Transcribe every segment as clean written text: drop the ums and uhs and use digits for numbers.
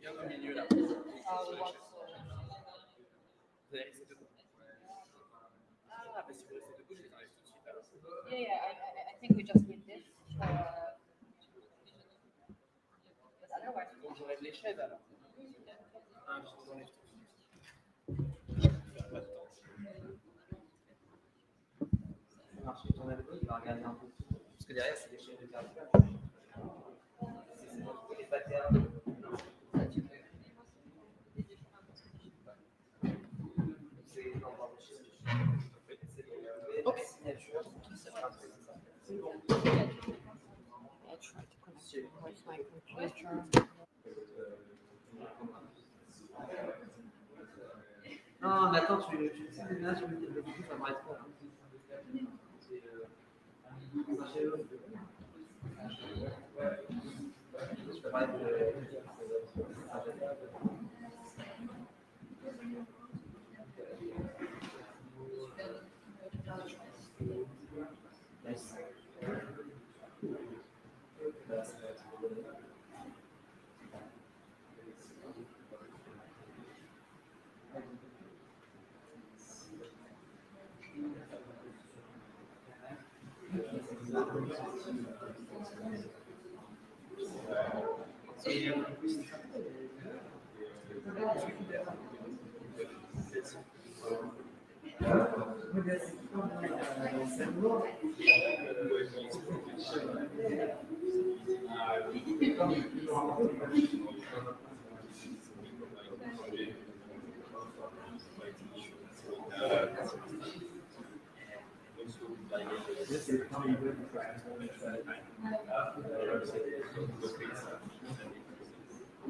Bien au milieu là. Vous avez resté debout? Ah, bah si vous restez debout, je les enlève tout de suite alors. I think we just need this. Donc j'enlève les chaises alors. Ah, je vous enlève tout de suite. Ça marche, tu tournes à gauche, tu vas regarder un peu. Parce que derrière, c'est des chaises de caractère. C'est les patterns. Ok, signature. I try to connect it with my computer. Non, mais attends, tu sais déjà, je me dis, du coup, ça m'arrête pas.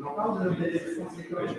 On parle des conséquences.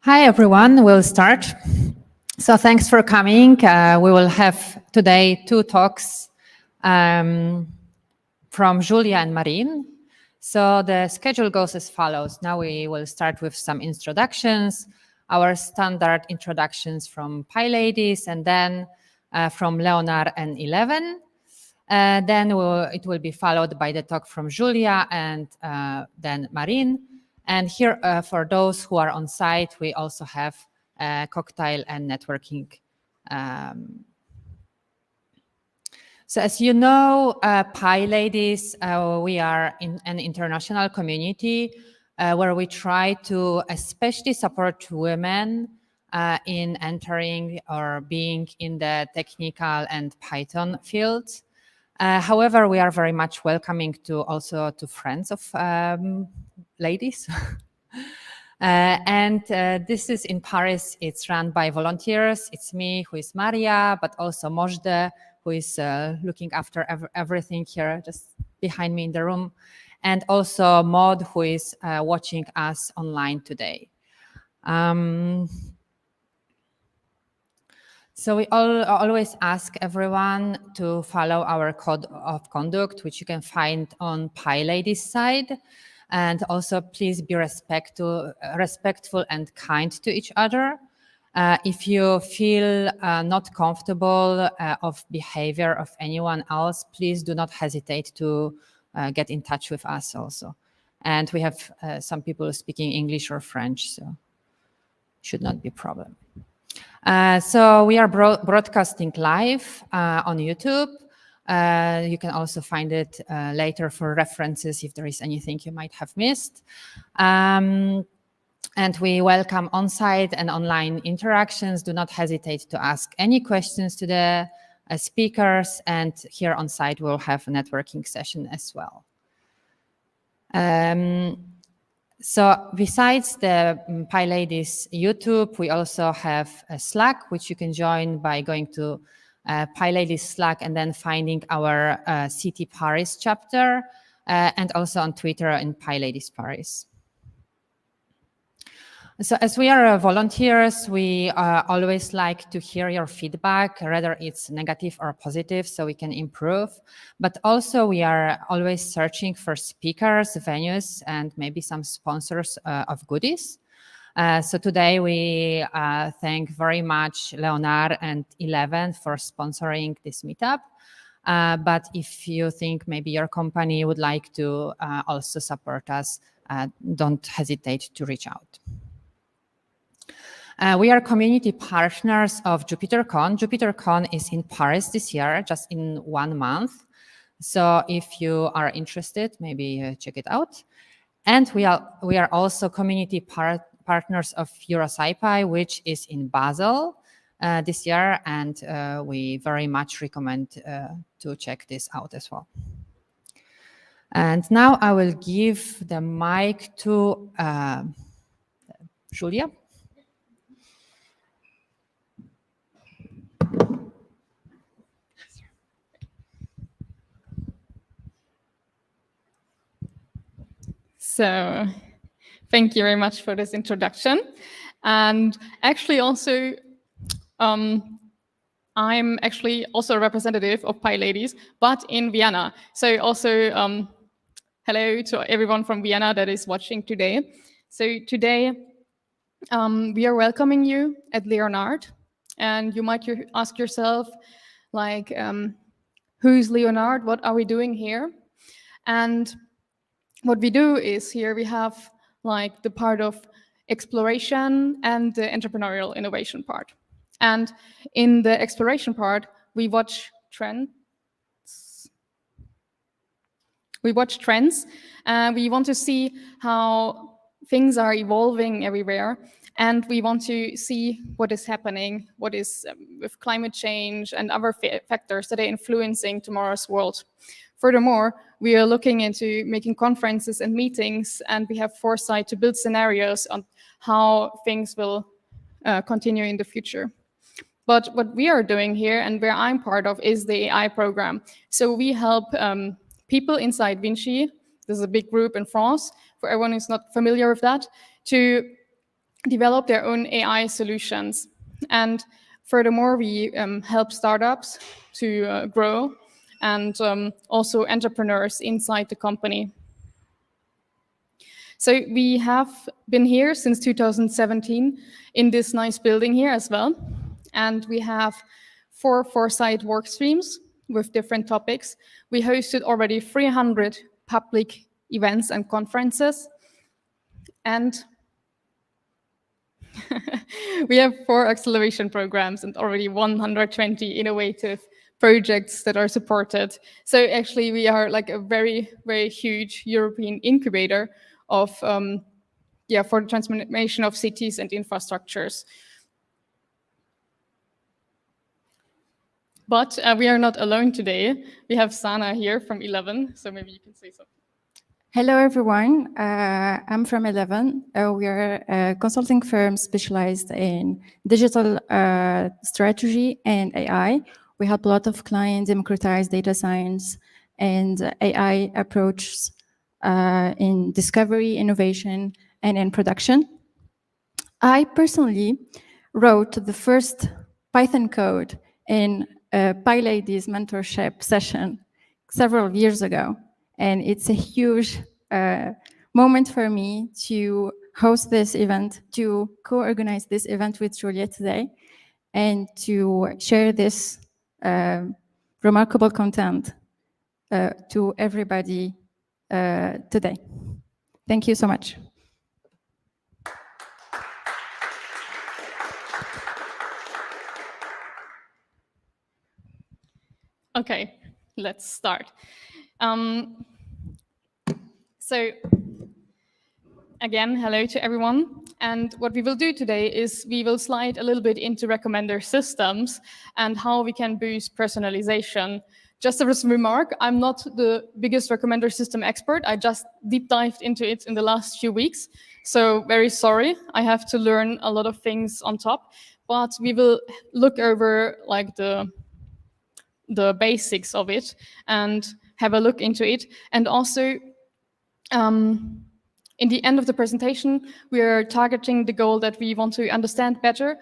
Hi, everyone. We'll start. So thanks for coming. We will have today 2 talks from Julia and Marine. So the schedule goes as follows. Now we will start with some introductions, our standard introductions from Pyladies, and then from Leonard and 11. Then it will be followed by the talk from Julia and then Marine. And here, for those who are on site, we also have cocktail and networking. So as you know, Pyladies, we are in an international community where we try to especially support women in entering or being in the technical and Python fields. However, we are very much welcoming to also to friends of ladies. This is in Paris. It's run by volunteers. It's me, who is Maria, but also Mojde, who is looking after everything here, just behind me in the room. And also Maud, who is watching us online today. So we always ask everyone to follow our code of conduct, which you can find on Pyladies' side. And also, please be respectful and kind to each other. If you feel not comfortable of behavior of anyone else, please do not hesitate to get in touch with us also. And we have some people speaking English or French, so should not be a problem. So we are broadcasting live on YouTube. You can also find it later for references if there is anything you might have missed. And we welcome on-site and online interactions. Do not hesitate to ask any questions to the speakers. And here on site, we'll have a networking session as well. So besides the Pyladies YouTube, we also have a Slack, which you can join by going to Pyladies Slack and then finding our City Paris chapter, and also on Twitter in Pyladies Paris. So as we are volunteers, we always like to hear your feedback, whether it's negative or positive, so we can improve. But also we are always searching for speakers, venues, and maybe some sponsors of goodies. So today we thank very much Leonard and 11 for sponsoring this meetup. But if you think maybe your company would like to also support us, don't hesitate to reach out. We are community partners of JupyterCon. JupyterCon is in Paris this year, just in 1 month. So if you are interested, maybe check it out. And we are also community partners of EuroSciPy, which is in Basel this year. And we very much recommend to check this out as well. And now I will give the mic to Julia. So thank you very much for this introduction. And actually also, I'm actually also a representative of Pyladies, but in Vienna. So also, hello to everyone from Vienna that is watching today. So today, we are welcoming you at Leonard. And you might ask yourself, like, who's Leonard? What are we doing here? And what we do is here we have like the part of exploration and the entrepreneurial innovation part. And in the exploration part, we watch trends. We watch trends, and we want to see how things are evolving everywhere. And we want to see what is happening, what is with climate change and other factors that are influencing tomorrow's world. Furthermore, we are looking into making conferences and meetings, and we have foresight to build scenarios on how things will continue in the future. But what we are doing here, and where I'm part of, is the AI program. So we help people inside Vinci, there's a big group in France, for everyone who's not familiar with that, to develop their own AI solutions. And furthermore, we help startups to grow, and also entrepreneurs inside the company. So we have been here since 2017 in this nice building here as well. And we have 4 foresight work streams with different topics. We hosted already 300 public events and conferences. And we have 4 acceleration programs and already 120 innovative projects that are supported. So actually we are like a very, very huge European incubator of, for the transformation of cities and infrastructures. But we are not alone today. We have Sana here from 11, so maybe you can say something. Hello, everyone. I'm from 11. We are a consulting firm specialized in digital strategy and AI. We help a lot of clients democratize data science and AI approaches in discovery, innovation, and in production. I personally wrote the first Python code in a Pyladies mentorship session several years ago. And it's a huge moment for me to host this event, to co-organize this event with Julia today, and to share this remarkable content to everybody today. Thank you so much. Okay, let's start. So again, hello to everyone. And what we will do today is we will slide a little bit into recommender systems and how we can boost personalization just as a remark, I'm not the biggest recommender system expert. I just deep dived into it in the last few weeks. So very sorry, I have to learn a lot of things on top, but we will look over like the basics of it and have a look into it. And also, in the end of the presentation, we are targeting the goal that we want to understand better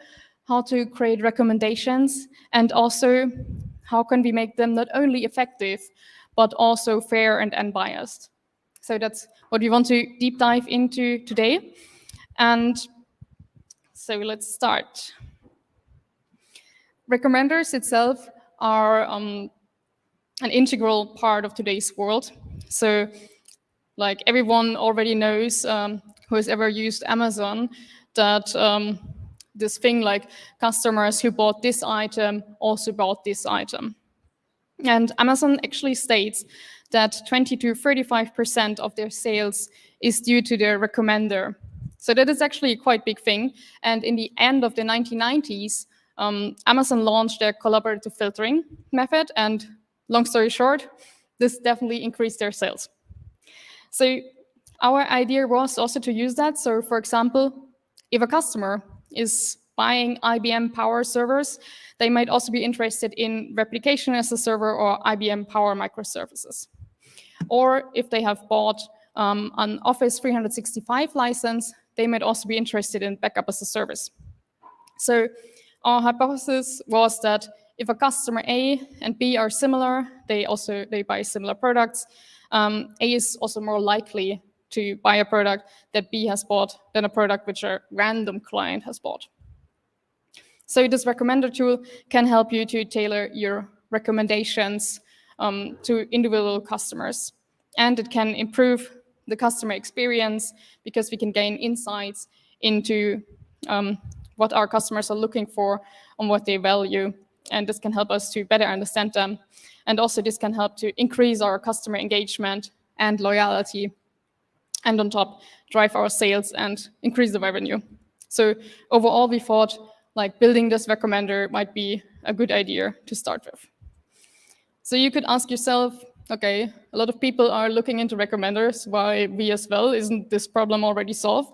how to create recommendations, and also how can we make them not only effective, but also fair and unbiased. So that's what we want to deep dive into today. And so let's start. Recommenders itself are an integral part of today's world. So like everyone already knows who has ever used Amazon, that this thing like customers who bought this item also bought this item. And Amazon actually states that 20 to 35% of their sales is due to their recommender. So that is actually a quite big thing. And in the end of the 1990s, Amazon launched their collaborative filtering method. And long story short, this definitely increased their sales. So our idea was also to use that. So for example, if a customer is buying IBM Power servers, they might also be interested in replication as a server or IBM Power microservices. Or if they have bought an Office 365 license, they might also be interested in backup as a service. So our hypothesis was that if a customer A and B are similar, they buy similar products, A is also more likely to buy a product that B has bought than a product which a random client has bought. So this recommender tool can help you to tailor your recommendations to individual customers. And it can improve the customer experience because we can gain insights into what our customers are looking for and what they value. And this can help us to better understand them. And also this can help to increase our customer engagement and loyalty. And on top, drive our sales and increase the revenue. So overall, we thought like building this recommender might be a good idea to start with. So you could ask yourself, okay, a lot of people are looking into recommenders, why we as well? Isn't this problem already solved?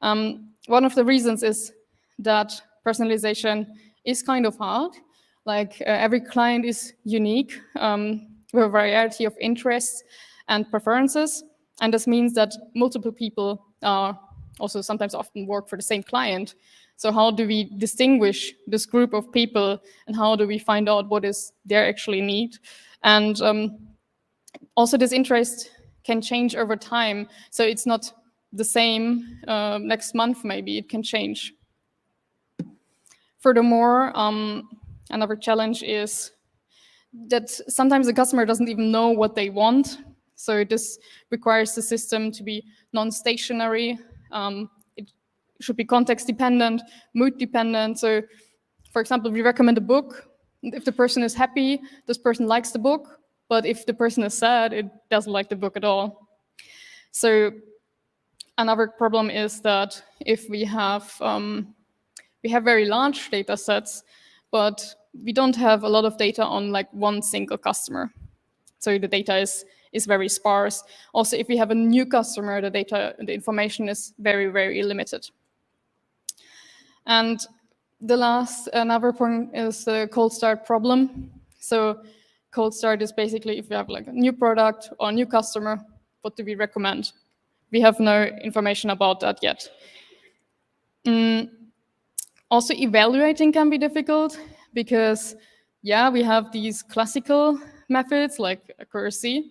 One of the reasons is that personalization is kind of hard. Like every client is unique with a variety of interests and preferences. And this means that multiple people also sometimes often work for the same client. So how do we distinguish this group of people and how do we find out what is their actually need? And also this interest can change over time. So it's not the same next month, maybe it can change. Furthermore, another challenge is that sometimes the customer doesn't even know what they want. So this requires the system to be non-stationary. It should be context dependent, mood dependent. So for example, we recommend a book. If the person is happy, this person likes the book. But if the person is sad, it doesn't like the book at all. So another problem is that if we have very large data sets, but we don't have a lot of data on like one single customer. So the data is very sparse. Also, if we have a new customer, the information is very, very limited. And another point is the cold start problem. So cold start is basically if we have like a new product or a new customer, what do we recommend? We have no information about that yet. Also, evaluating can be difficult because, yeah, we have these classical methods like accuracy,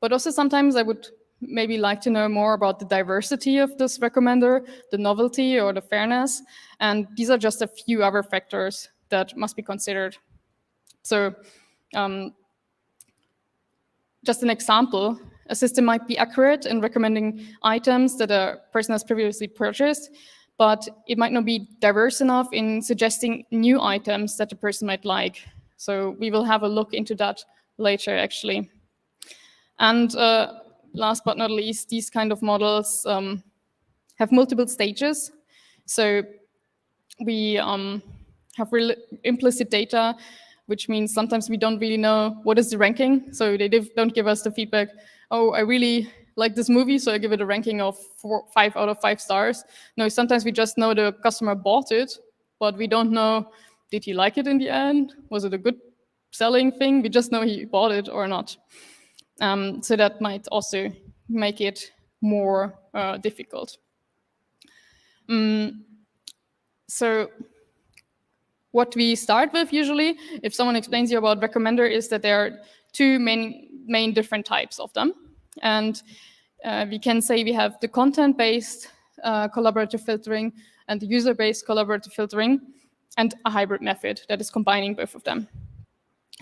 but also sometimes I would maybe like to know more about the diversity of this recommender, the novelty or the fairness, and these are just a few other factors that must be considered. So just an example, a system might be accurate in recommending items that a person has previously purchased, but it might not be diverse enough in suggesting new items that the person might like. So we will have a look into that later, actually. And last but not least, these kind of models have multiple stages. So we have implicit data which means sometimes we don't really know what is the ranking. So they don't give us the feedback, oh, I really like this movie, so I give it a ranking of 5 out of 5 stars. No, sometimes we just know the customer bought it, but we don't know, did he like it in the end? Was it a good selling thing? We just know he bought it or not. So that might also make it more difficult. So what we start with usually, if someone explains you about recommender, is that there are two main different types of them. And we can say we have the content-based collaborative filtering and the user-based collaborative filtering, and a hybrid method that is combining both of them.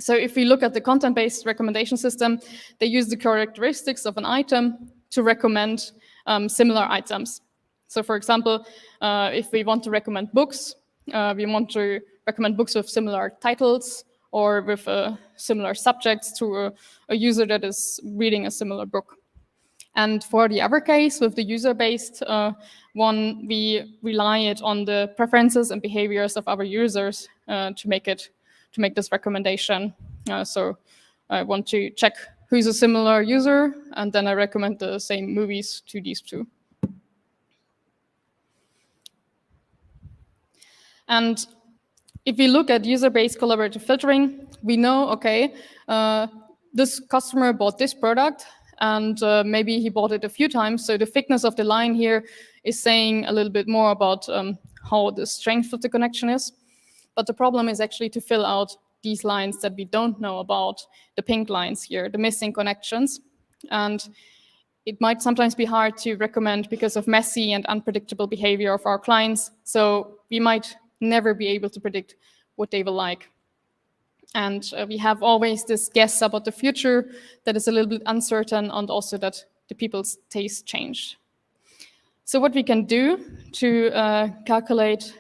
So if we look at the content-based recommendation system, they use the characteristics of an item to recommend similar items. So for example, if we want to recommend books, we want to recommend books with similar titles or with similar subjects to a user that is reading a similar book. And for the other case, with the user-based one, we rely it on the preferences and behaviors of our users to make this recommendation. So I want to check who's a similar user, and then I recommend the same movies to these two. And if we look at user-based collaborative filtering, we know, okay, this customer bought this product, and maybe he bought it a few times. So the thickness of the line here is saying a little bit more about how the strength of the connection is. But the problem is actually to fill out these lines that we don't know about, the pink lines here, the missing connections. And it might sometimes be hard to recommend because of messy and unpredictable behavior of our clients. So we might never be able to predict what they will like. And we have always this guess about the future that is a little bit uncertain, and also that the people's tastes change. So what we can do to calculate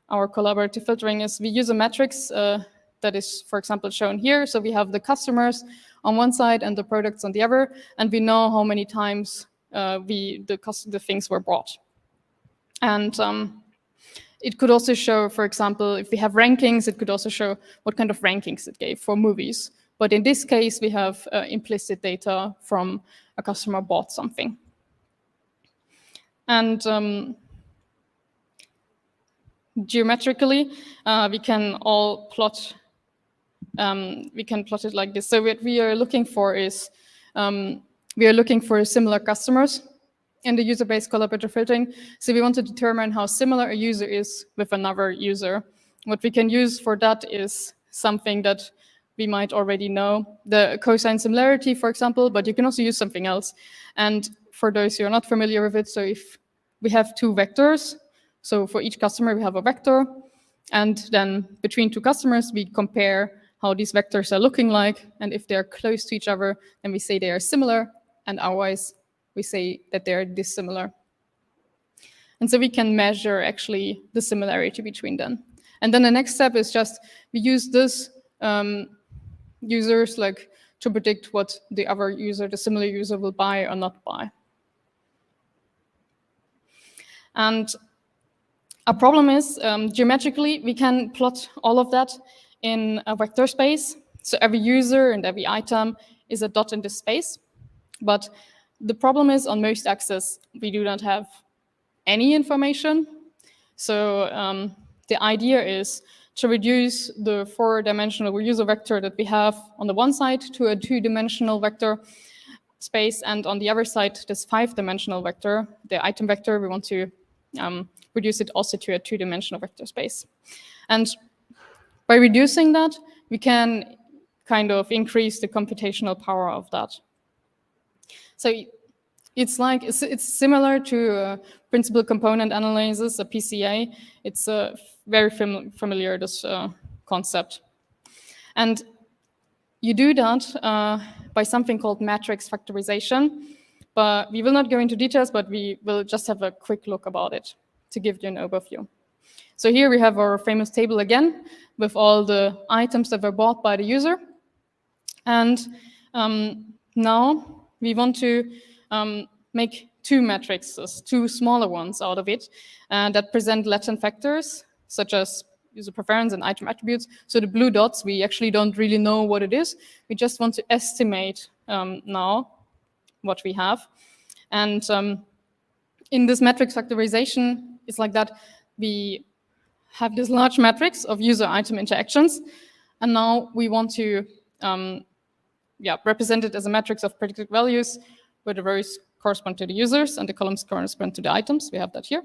our collaborative filtering is we use a matrix that is, for example, shown here. So we have the customers on one side and the products on the other, and we know how many times the things were bought. And it could also show, for example, if we have rankings, it could also show what kind of rankings it gave for movies. But in this case, we have implicit data from a customer bought something. And geometrically, we can all plot. We can plot it like this. So what we are looking for is we are looking for similar customers in the user-based collaborative filtering. So we want to determine how similar a user is with another user. What we can use for that is something that we might already know, the cosine similarity, for example, but you can also use something else. And for those who are not familiar with it, so if we have two vectors, so for each customer we have a vector, and then between two customers we compare how these vectors are looking like, and if they're close to each other, then we say they are similar, and otherwise we say that they're dissimilar. And so we can measure actually the similarity between them. And then the next step is just we use this users like to predict what the other user, the similar user, will buy or not buy. And a problem is geometrically we can plot all of that in a vector space. So every user and every item is a dot in this space. But the problem is on most axes, we do not have any information. So the idea is to reduce the 4-dimensional user vector that we have on the one side to a 2-dimensional vector space, and on the other side, this 5-dimensional vector, the item vector, we want to reduce it also to a 2-dimensional vector space. And by reducing that, we can kind of increase the computational power of that. So it's like it's similar to principal component analysis, a PCA. It's very familiar, this concept. And you do that by something called matrix factorization. But we will not go into details, but we will just have a quick look about it to give you an overview. So here we have our famous table again with all the items that were bought by the user. And now we want to make two matrices, two smaller ones out of it, that present latent factors, such as user preference and item attributes. So the blue dots, we actually don't really know what it is. We just want to estimate now what we have. And in this matrix factorization, it's like that we have this large matrix of user-item interactions, and now we want to represent it as a matrix of predicted values, where the rows correspond to the users and the columns correspond to the items. We have that here.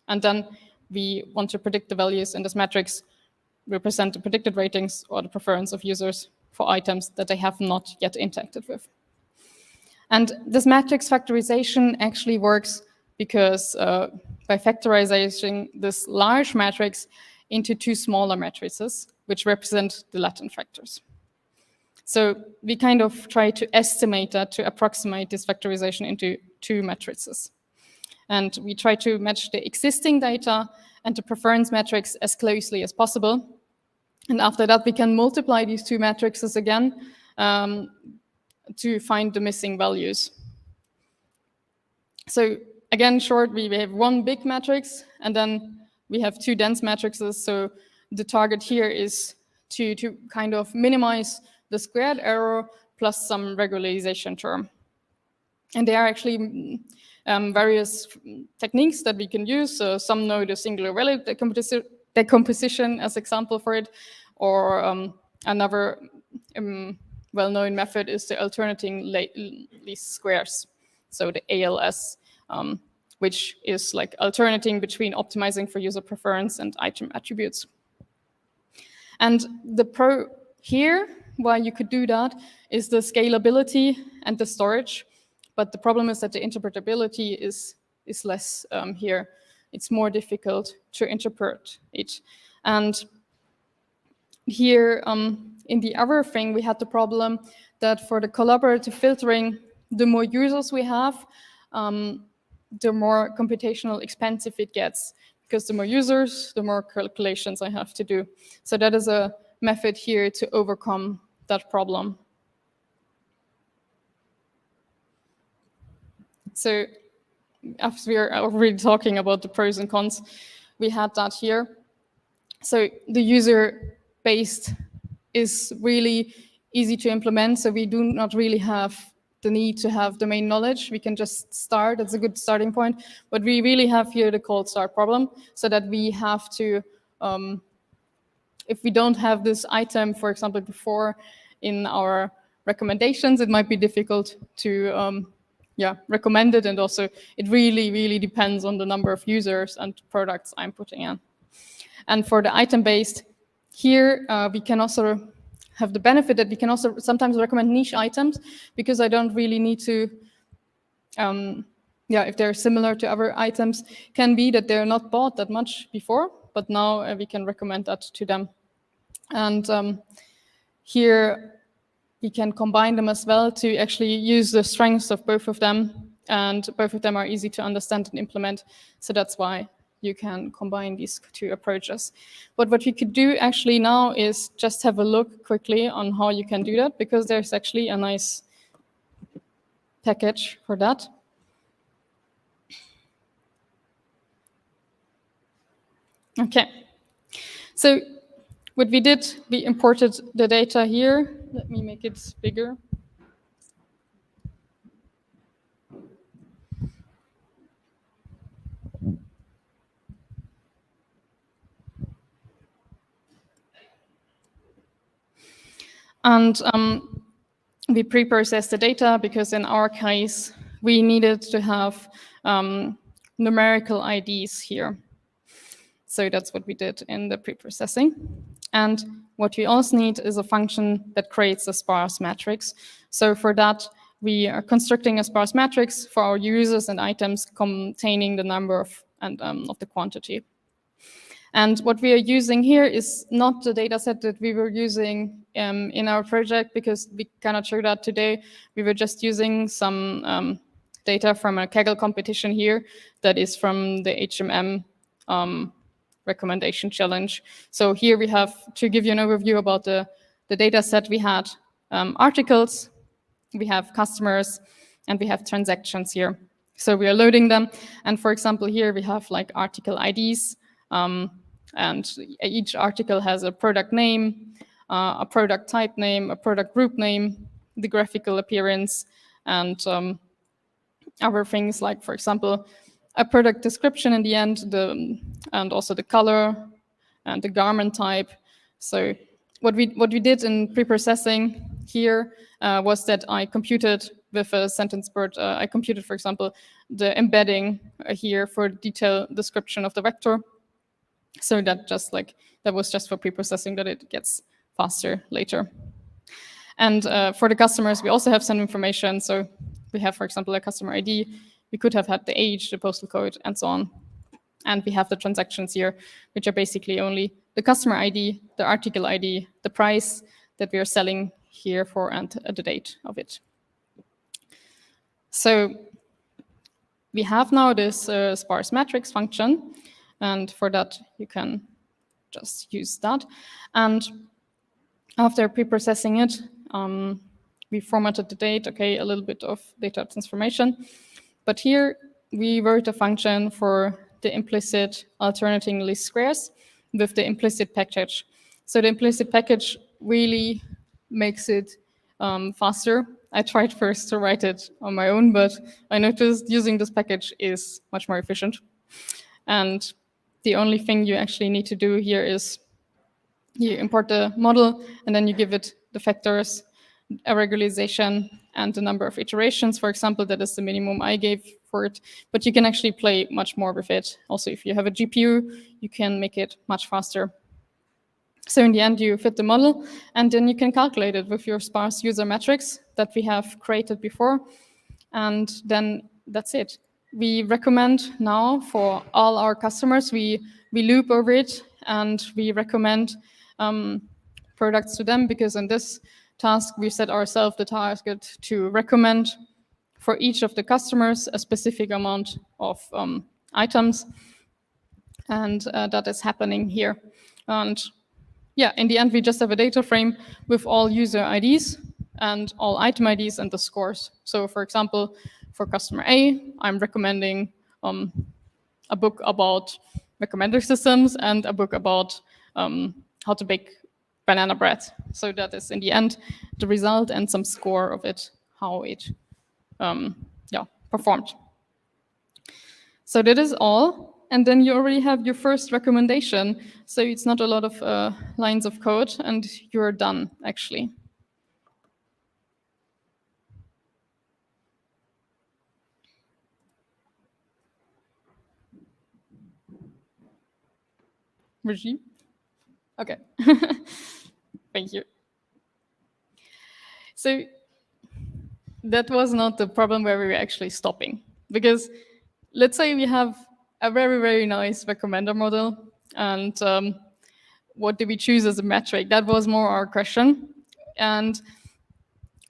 And then we want to predict the values in this matrix, represent the predicted ratings or the preference of users for items that they have not yet interacted with. And this matrix factorization actually works because by factorizing this large matrix into two smaller matrices, which represent the latent factors. So we kind of try to estimate that, to approximate this factorization into two matrices. And we try to match the existing data and the preference matrix as closely as possible. And after that, we can multiply these two matrices again to find the missing values. So again, short, we have one big matrix, and then we have two dense matrices. So the target here is to kind of minimize the squared error plus some regularization term. And there are actually various techniques that we can use. So some know the singular value decomposition as example for it, or another well-known method is the alternating least squares, so the ALS, which is like alternating between optimizing for user preference and item attributes. And the pro here, why you could do that, is the scalability and the storage. But the problem is that the interpretability is less here. It's more difficult to interpret it. And here, in the other thing, we had the problem that for the collaborative filtering, the more users we have, the more computational expensive it gets. Because the more users, the more calculations I have to do. So that is a method here to overcome that problem. So as we are already talking about the pros and cons, we had that here. So the user-based is really easy to implement, so we do not really have the need to have domain knowledge. We can just start, that's a good starting point. But we really have here the cold start problem, so that we have to, if we don't have this item, for example, before in our recommendations, it might be difficult to recommend it. And also, it really, really depends on the number of users and products I'm putting in. And for the item-based, here we can also have the benefit that we can also sometimes recommend niche items, because I don't really need to, if they're similar to other items, can be that they're not bought that much before, but now we can recommend that to them. And here we can combine them as well to actually use the strengths of both of them, and both of them are easy to understand and implement. So that's why you can combine these two approaches. But what we could do actually now is just have a look quickly on how you can do that, because there's actually a nice package for that. Okay, so what we did, we imported the data here. Let me make it bigger. And we pre-processed the data, because in our case, we needed to have numerical IDs here. So that's what we did in the pre-processing. And what we also need is a function that creates a sparse matrix. So for that, we are constructing a sparse matrix for our users and items containing the number of the quantity. And what we are using here is not the data set that we were using in our project, because we cannot show that today. We were just using some data from a Kaggle competition here that is from the HMM recommendation challenge. So here we have, to give you an overview about the data set, we had articles, we have customers, and we have transactions here. So we are loading them. And for example, here we have like article IDs, And each article has a product name, a product type name, a product group name, the graphical appearance, and other things like, for example, a product description in the end, and also the color and the garment type. So what we did in pre-processing here was that I computed with a sentence bird. I computed, for example, the embedding here for detailed description of the vector. So that was just for pre-processing, that it gets faster later. And for the customers, we also have some information. So we have, for example, a customer ID. We could have had the age, the postal code, and so on. And we have the transactions here, which are basically only the customer ID, the article ID, the price that we are selling here for, and the date of it. So we have now this sparse matrix function. And for that, you can just use that. And after pre-processing it, we formatted the date, okay, a little bit of data transformation. But here we wrote a function for the implicit alternating least squares with the implicit package. So the implicit package really makes it faster. I tried first to write it on my own, but I noticed using this package is much more efficient. And the only thing you actually need to do here is you import the model, and then you give it the factors, a regularization, and the number of iterations, for example. That is the minimum I gave for it. But you can actually play much more with it. Also, if you have a GPU, you can make it much faster. So in the end, you fit the model, and then you can calculate it with your sparse user metrics that we have created before. And then that's it. We recommend now for all our customers, we loop over it, and we recommend products to them, because in this task, we set ourselves the target to recommend for each of the customers a specific amount of items. And that is happening here. And yeah, in the end, we just have a data frame with all user IDs and all item IDs and the scores. So for example, for customer A, I'm recommending a book about recommender systems and a book about how to bake banana bread. So that is in the end the result and some score of it, how it performed. So that is all. And then you already have your first recommendation. So it's not a lot of lines of code, and you're done, actually. Regime? Okay. Thank you. So that was not the problem where we were actually stopping. Because let's say we have a very, very nice recommender model, and what do we choose as a metric? That was more our question. And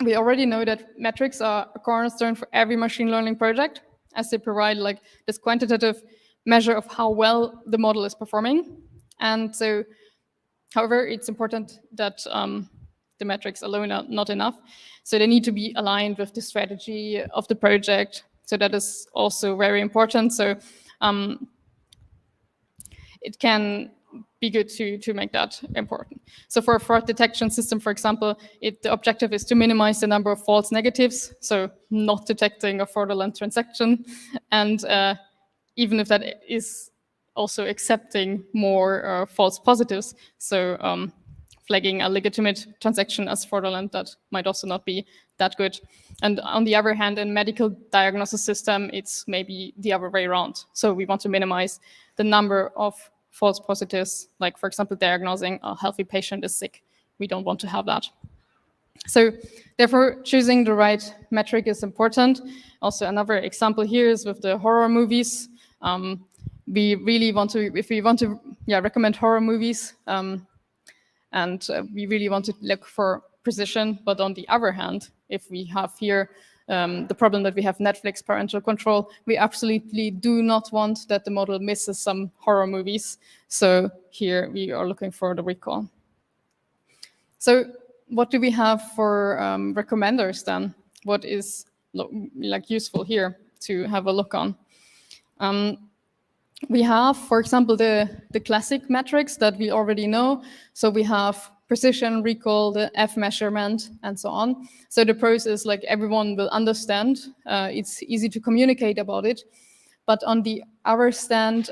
we already know that metrics are a cornerstone for every machine learning project, as they provide like this quantitative measure of how well the model is performing. And so, however, it's important that the metrics alone are not enough. So they need to be aligned with the strategy of the project. So that is also very important. So it can be good to make that important. So for a fraud detection system, for example, the objective is to minimize the number of false negatives, so not detecting a fraudulent transaction. And even if that is also accepting more false positives, so flagging a legitimate transaction as fraudulent, that might also not be that good. And on the other hand, in medical diagnosis system, it's maybe the other way around. So we want to minimize the number of false positives, like, for example, diagnosing a healthy patient is sick. We don't want to have that. So therefore, choosing the right metric is important. Also, another example here is with the horror movies. We really want to, if we want to recommend horror movies, and we really want to look for precision. But on the other hand, if we have here the problem that we have Netflix parental control, we absolutely do not want that the model misses some horror movies. So here we are looking for the recall. So what do we have for recommenders then? What is like useful here to have a look on? we have, for example, the classic metrics that we already know. So we have precision, recall, the F measurement, and so on. So the process, like everyone will understand. It's easy to communicate about it. But on the other hand,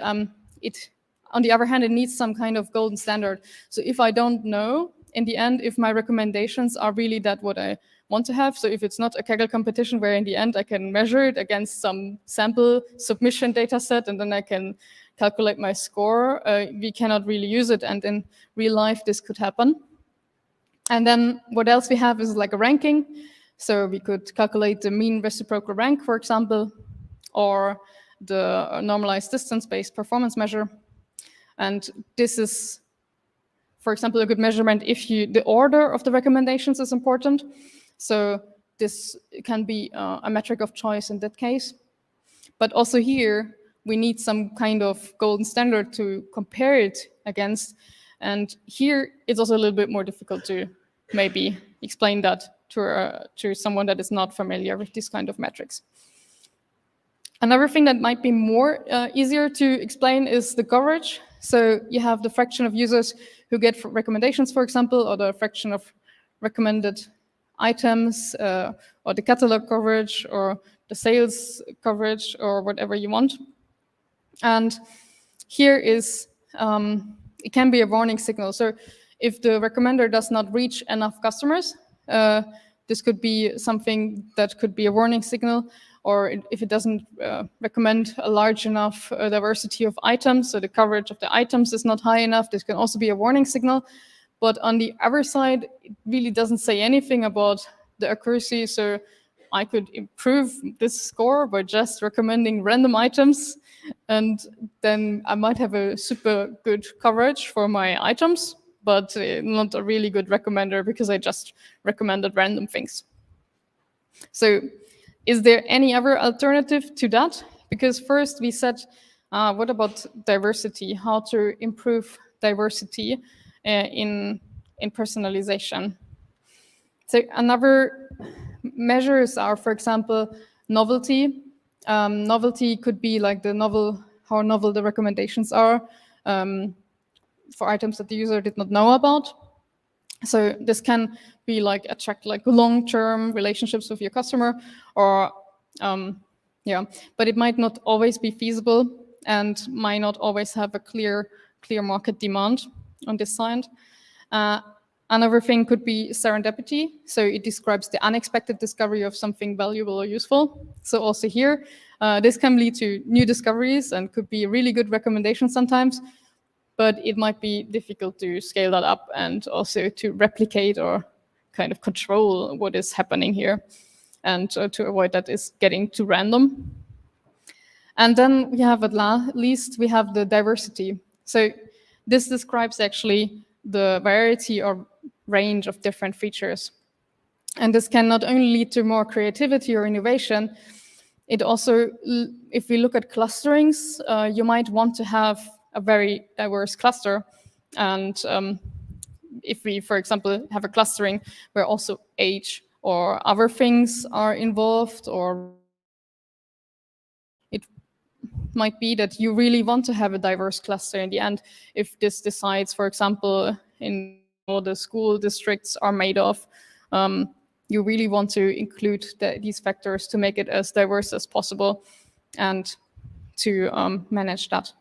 it needs some kind of golden standard. So if I don't know, in the end, if my recommendations are really that what I want to have, so if it's not a Kaggle competition where in the end I can measure it against some sample submission data set and then I can calculate my score, we cannot really use it. And in real life, this could happen. And then what else we have is like a ranking. So we could calculate the mean reciprocal rank, for example, or the normalized distance-based performance measure. And this is, for example, a good measurement if the order of the recommendations is important. So this can be a metric of choice in that case. But also here, we need some kind of golden standard to compare it against. And here, it's also a little bit more difficult to maybe explain that to someone that is not familiar with this kind of metrics. Another thing that might be more easier to explain is the coverage. So you have the fraction of users who get recommendations, for example, or the fraction of recommended items, or the catalog coverage, or the sales coverage, or whatever you want. And here is, it can be a warning signal. So if the recommender does not reach enough customers, this could be something that could be a warning signal. Or if it doesn't recommend a large enough diversity of items, so the coverage of the items is not high enough, this can also be a warning signal. But on the other side, it really doesn't say anything about the accuracy. So I could improve this score by just recommending random items, and then I might have a super good coverage for my items, but not a really good recommender because I just recommended random things. So is there any other alternative to that? Because first we said, what about diversity? How to improve diversity in personalization? So another measures are, for example, novelty. Novelty could be like how novel the recommendations are for items that the user did not know about. So this can be like attract like long-term relationships with your customer, or but it might not always be feasible and might not always have a clear market demand on this side. Another thing could be serendipity. So it describes the unexpected discovery of something valuable or useful. So also here, this can lead to new discoveries and could be a really good recommendation sometimes, but it might be difficult to scale that up and also to replicate or kind of control what is happening here, and to avoid that is getting too random. And then we have at least we have the diversity. So this describes actually the variety or range of different features. And this can not only lead to more creativity or innovation, it also, if we look at clusterings, you might want to have a very diverse cluster. And if we, for example, have a clustering where also age or other things are involved, or it might be that you really want to have a diverse cluster in the end. If this decides, for example, in all the school districts are made of, you really want to include these factors to make it as diverse as possible and to manage that.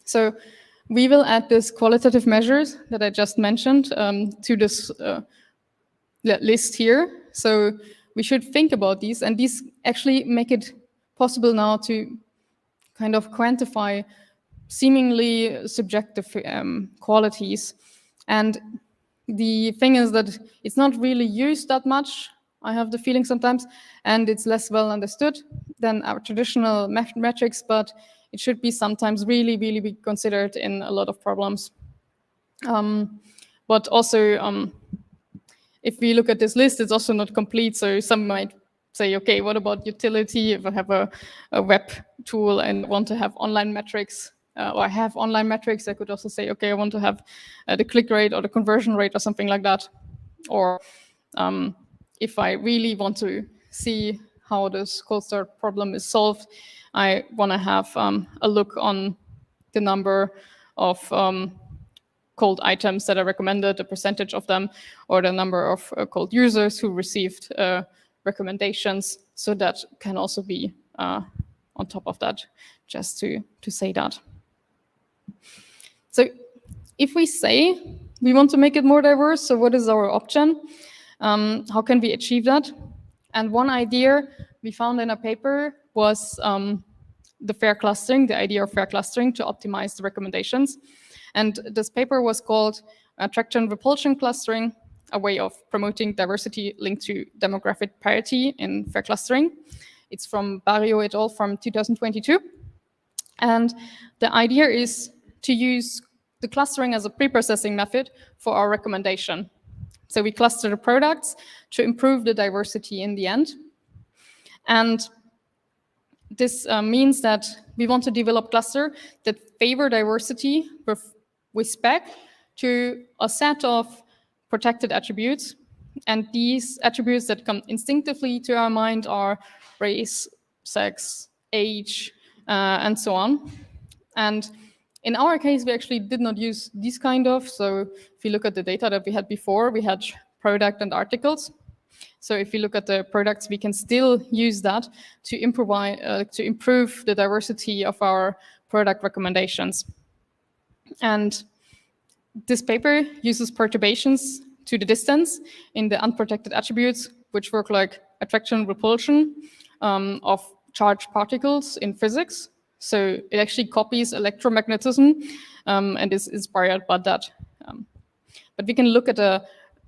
So we will add this qualitative measures that I just mentioned to this list here. So we should think about these, and these actually make it possible now to kind of quantify seemingly subjective qualities. And the thing is that it's not really used that much, I have the feeling sometimes, and it's less well understood than our traditional metrics, but it should be sometimes really be considered in a lot of problems. But also, if we look at this list, it's also not complete. So some might say, okay, what about utility? If I have a web tool and want to have online metrics, or I have online metrics, I could also say, okay, I want to have the click rate or the conversion rate or something like that. Or if I really want to see how this cold start problem is solved, I want to have a look on the number of cold items that are recommended, the percentage of them, or the number of cold users who received recommendations. So that can also be on top of that, just to say that. So if we say we want to make it more diverse, so what is our option? How can we achieve that? And one idea we found in a paper was the fair clustering, the idea of fair clustering to optimize the recommendations. And this paper was called Attraction Repulsion Clustering, a way of promoting diversity linked to demographic parity in fair clustering. It's from Barrio et al. From 2022. And the idea is to use the clustering as a pre-processing method for our recommendation. So we cluster the products to improve the diversity in the end. And this means that we want to develop cluster that favor diversity with respect to a set of protected attributes. And these attributes that come instinctively to our mind are race, sex, age, and so on. And in our case, we actually did not use these kind of. So if you look at the data that we had before, we had product and articles. So if you look at the products, we can still use that to improve the diversity of our product recommendations. And this paper uses perturbations to the distance in the unprotected attributes, which work like attraction repulsion of charged particles in physics. So it actually copies electromagnetism and is inspired by that. But we can look at a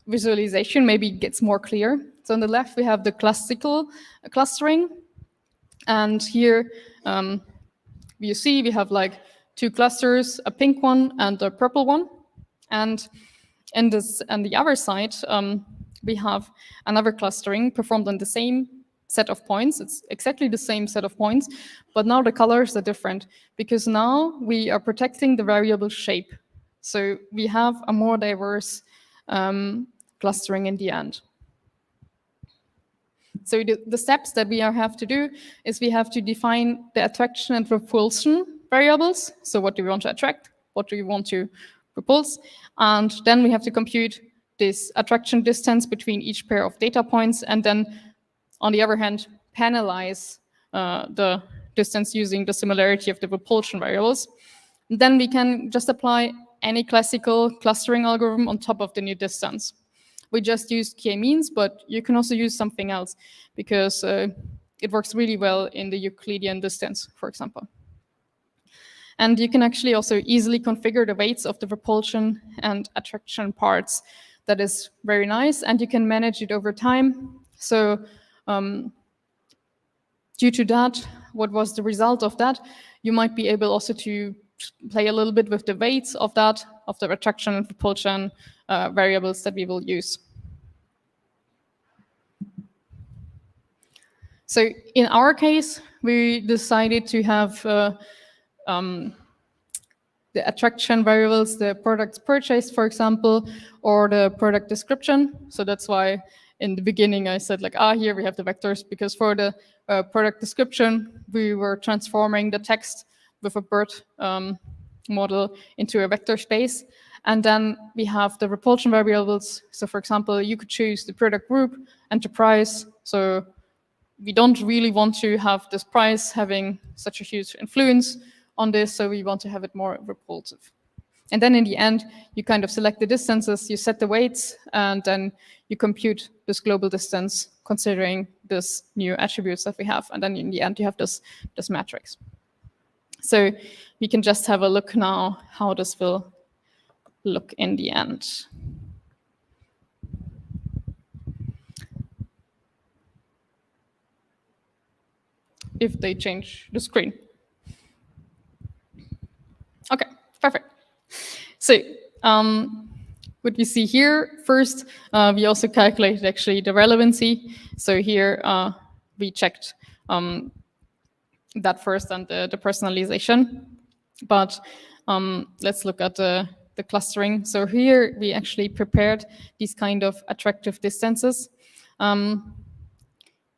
visualization, maybe it gets more clear. So on the left, we have the classical clustering. And here you see we have like two clusters, a pink one and a purple one. And on the other side, we have another clustering performed on the same set of points. It's exactly the same set of points, but now the colors are different because now we are protecting the variable shape. So we have a more diverse clustering in the end. So the steps that we have to do is we have to define the attraction and repulsion variables. So what do we want to attract? What do we want to repulse? And then we have to compute this attraction distance between each pair of data points, and then on the other hand, penalize the distance using the similarity of the repulsion variables. And then we can just apply any classical clustering algorithm on top of the new distance. We just used k-means, but you can also use something else because it works really well in the Euclidean distance, for example. And you can actually also easily configure the weights of the repulsion and attraction parts. That is very nice, and you can manage it over time. So due to that, what was the result of that? You might be able also to play a little bit with the weights of that, of the attraction and repulsion variables that we will use. So in our case, we decided to have the attraction variables, the products purchased, for example, or the product description. So that's why in the beginning I said like, here we have the vectors, because for the product description, we were transforming the text with a BERT model into a vector space. And then we have the repulsion variables. So for example, you could choose the product group and the price. So we don't really want to have this price having such a huge influence on this, so we want to have it more repulsive. And then in the end, you kind of select the distances, you set the weights, and then you compute this global distance considering this new attributes that we have. And then in the end, you have this matrix. So we can just have a look now how this will look in the end. If they change the screen. Okay, perfect. So what we see here, first, we also calculated actually the relevancy. So here we checked that first and the personalization. But let's look at the clustering. So here we actually prepared these kind of attractive distances.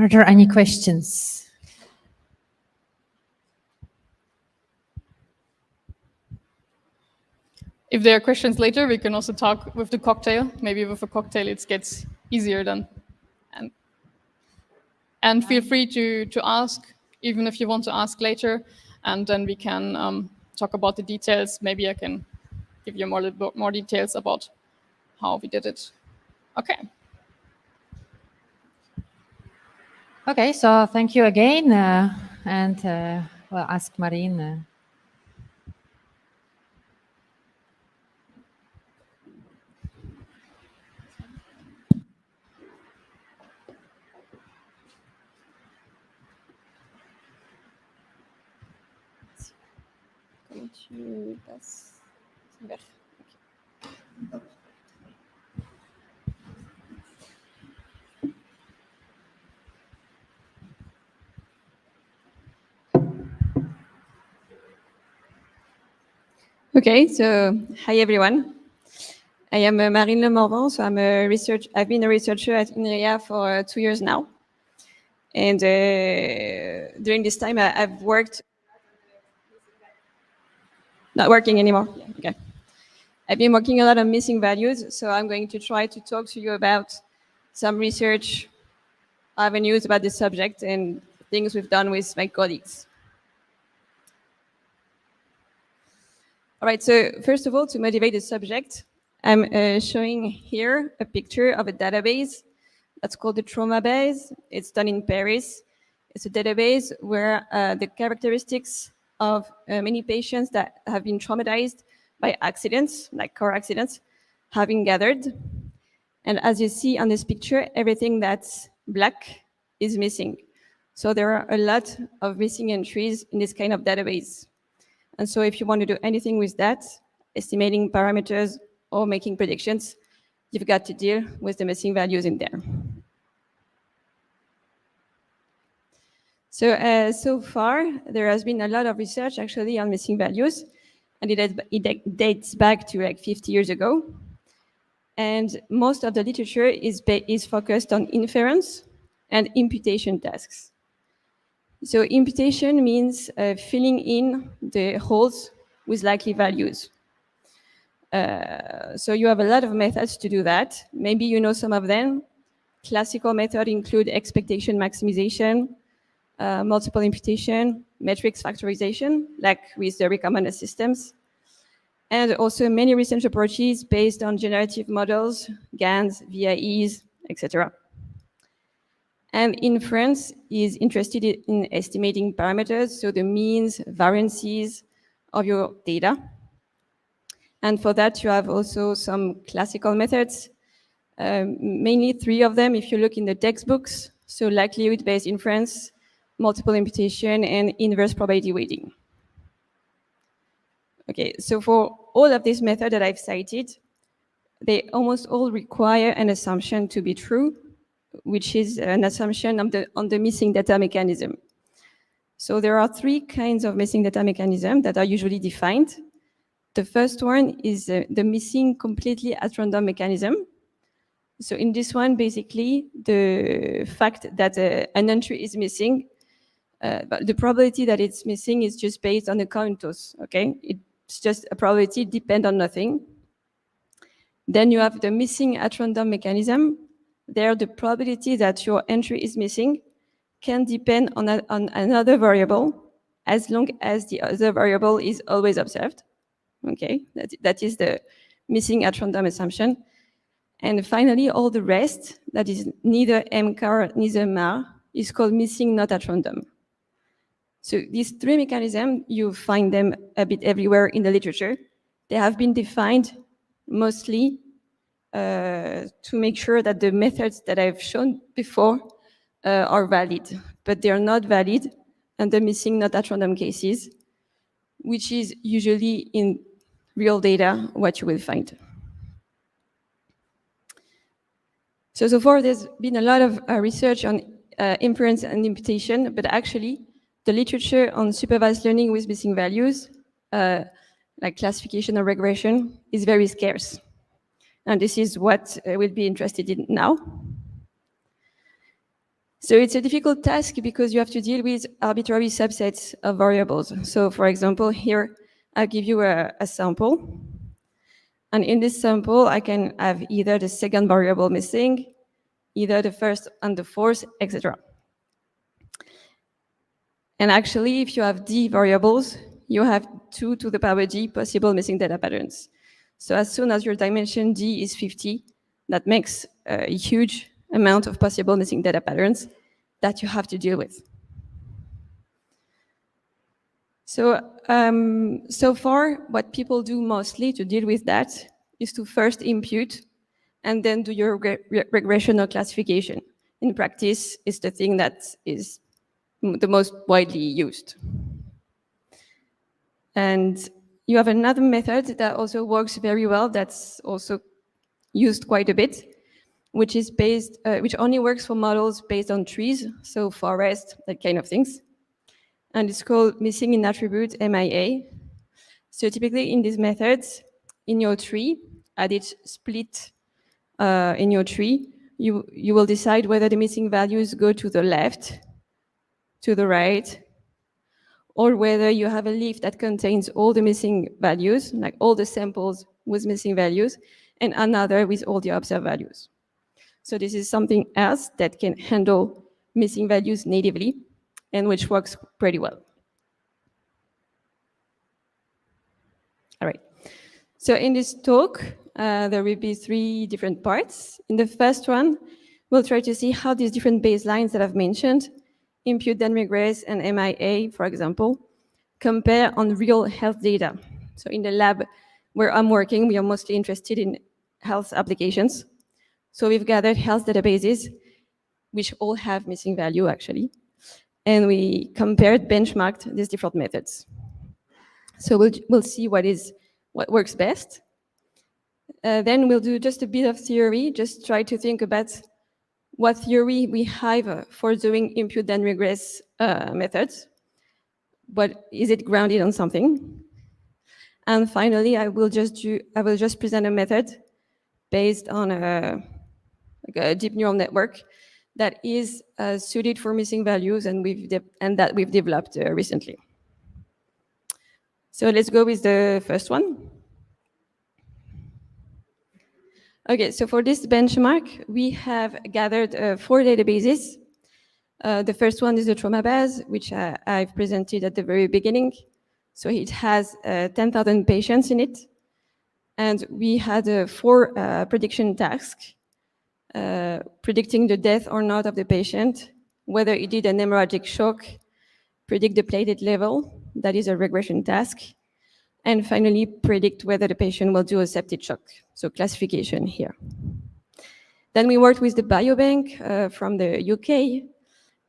Are there any questions? If there are questions later, we can also talk with the cocktail. Maybe with a cocktail it gets easier then. And feel free to ask, even if you want to ask later, and then we can talk about the details. Maybe I can give you more details about how we did it. Okay. Okay, so thank you again, and we'll ask Marine. Okay, so hi everyone. I am Marine le Morvan, so I've been a researcher at INRIA for 2 years now. And during this time, I've worked, not working anymore, okay. I've been working a lot on missing values, so I'm going to try to talk to you about some research avenues about the subject and things we've done with my colleagues. All right, so first of all, to motivate the subject, I'm showing here a picture of a database that's called the trauma base. It's done in Paris. It's a database where the characteristics of many patients that have been traumatized by accidents, like car accidents, have been gathered. And as you see on this picture, everything that's black is missing. So there are a lot of missing entries in this kind of database. And so if you want to do anything with that, estimating parameters or making predictions, you've got to deal with the missing values in there. So far, there has been a lot of research actually on missing values, and it dates back to like 50 years ago. And most of the literature is focused on inference and imputation tasks. So imputation means filling in the holes with likely values. So you have a lot of methods to do that. Maybe you know some of them. Classical methods include expectation maximization, multiple imputation, matrix factorization, like with the recommended systems, and also many recent approaches based on generative models, GANs, VIEs, etc. And inference is interested in estimating parameters, so the means, variances of your data. And for that, you have also some classical methods, mainly 3 of them if you look in the textbooks. So likelihood-based inference, multiple imputation, and inverse probability weighting. Okay, so for all of these methods that I've cited, they almost all require an assumption to be true, which is an assumption on the missing data mechanism. So there are 3 kinds of missing data mechanism that are usually defined. The first one is the missing completely at random mechanism. So in this one, basically, the fact that an entry is missing, but the probability that it's missing is just based on a coin toss, okay? It's just a probability, depend on nothing. Then you have the missing at random mechanism. There, the probability that your entry is missing can depend on another variable, as long as the other variable is always observed. Okay, that is the missing at random assumption. And finally, all the rest, that is neither MCAR, neither MAR, is called missing not at random. So these 3 mechanisms, you find them a bit everywhere in the literature. They have been defined mostly to make sure that the methods that I've shown before are valid, but they are not valid under missing not at random cases, which is usually in real data what you will find. So far, there's been a lot of research on inference and imputation, but actually, the literature on supervised learning with missing values, like classification or regression, is very scarce. And this is what we'll be interested in now. So it's a difficult task because you have to deal with arbitrary subsets of variables. So for example, here, I'll give you a sample. And in this sample, I can have either the second variable missing, either the first and the fourth, etc. And actually, if you have d variables, you have 2 to the power d possible missing data patterns. So as soon as your dimension d is 50, that makes a huge amount of possible missing data patterns that you have to deal with. So, so far, what people do mostly to deal with that is to first impute and then do your regression or classification. In practice, it's the thing that is the most widely used. And you have another method that also works very well, that's also used quite a bit, which is based, which only works for models based on trees, so forest, that kind of things. And it's called missing in attribute, MIA. So typically in these methods, in your tree, at each split in your tree, you will decide whether the missing values go to the left, to the right, or whether you have a leaf that contains all the missing values, like all the samples with missing values, and another with all the observed values. So this is something else that can handle missing values natively, and which works pretty well. All right. So in this talk, there will be 3 different parts. In the first one, we'll try to see how these different baselines that I've mentioned, impute then regress and MIA, for example, compare on real health data. So in the lab where I'm working, we are mostly interested in health applications. So we've gathered health databases, which all have missing value, actually. And we compared, benchmarked these different methods. So we'll see what works best. Then we'll do just a bit of theory, just try to think about what theory we have for doing impute then regress methods. But is it grounded on something? And finally, I will just present a method based on a deep neural network that is suited for missing values and that we've developed recently. So let's go with the first one. Okay, so for this benchmark, we have gathered 4 databases. The first one is the trauma base, which I've presented at the very beginning. So it has 10,000 patients in it. And we had 4 prediction tasks, predicting the death or not of the patient, whether it did an hemorrhagic shock, predict the platelet level, that is a regression task, and finally predict whether the patient will do a septic shock, so classification here. Then we worked with the biobank from the UK.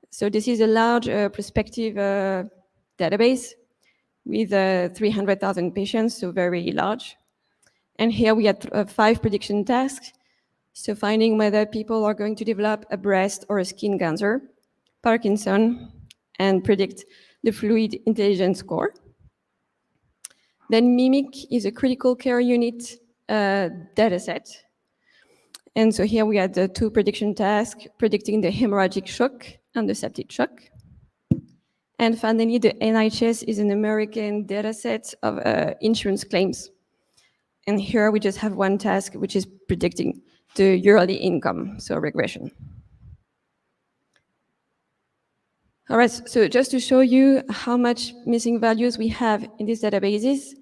So this is a large prospective database with 300,000 patients, so very large. And here we had 5 prediction tasks. So finding whether people are going to develop a breast or a skin cancer, Parkinson, and predict the fluid intelligence score. Then MIMIC is a critical care unit dataset. And so here we had the 2 prediction tasks, predicting the hemorrhagic shock and the septic shock. And finally, the NHS is an American dataset of insurance claims. And here we just have 1 task, which is predicting the yearly income, so regression. All right, so just to show you how much missing values we have in these databases,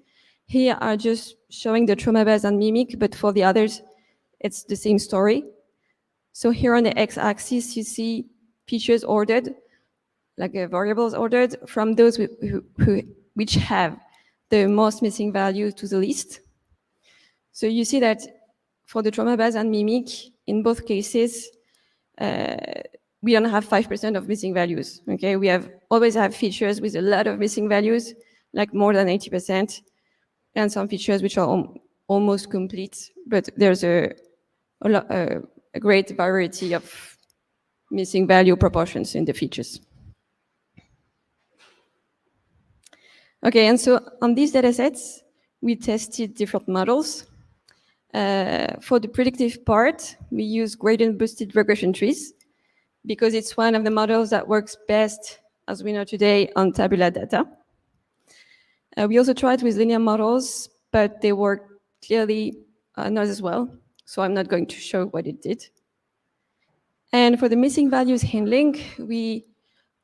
here are just showing the trauma base and MIMIC, but for the others, it's the same story. So here on the x-axis, you see features ordered, like variables ordered from those which have the most missing values to the least. So you see that for the trauma base and MIMIC, in both cases, we don't have 5% of missing values. Okay, we always have features with a lot of missing values, like more than 80%, and some features which are almost complete, but there's a great variety of missing value proportions in the features. Okay, and so on these datasets, we tested different models. For the predictive part, we use gradient boosted regression trees. because it's one of the models that works best, as we know today, on tabular data. We also tried with linear models, but they work clearly not as well, so I'm not going to show what it did. And for the missing values handling, we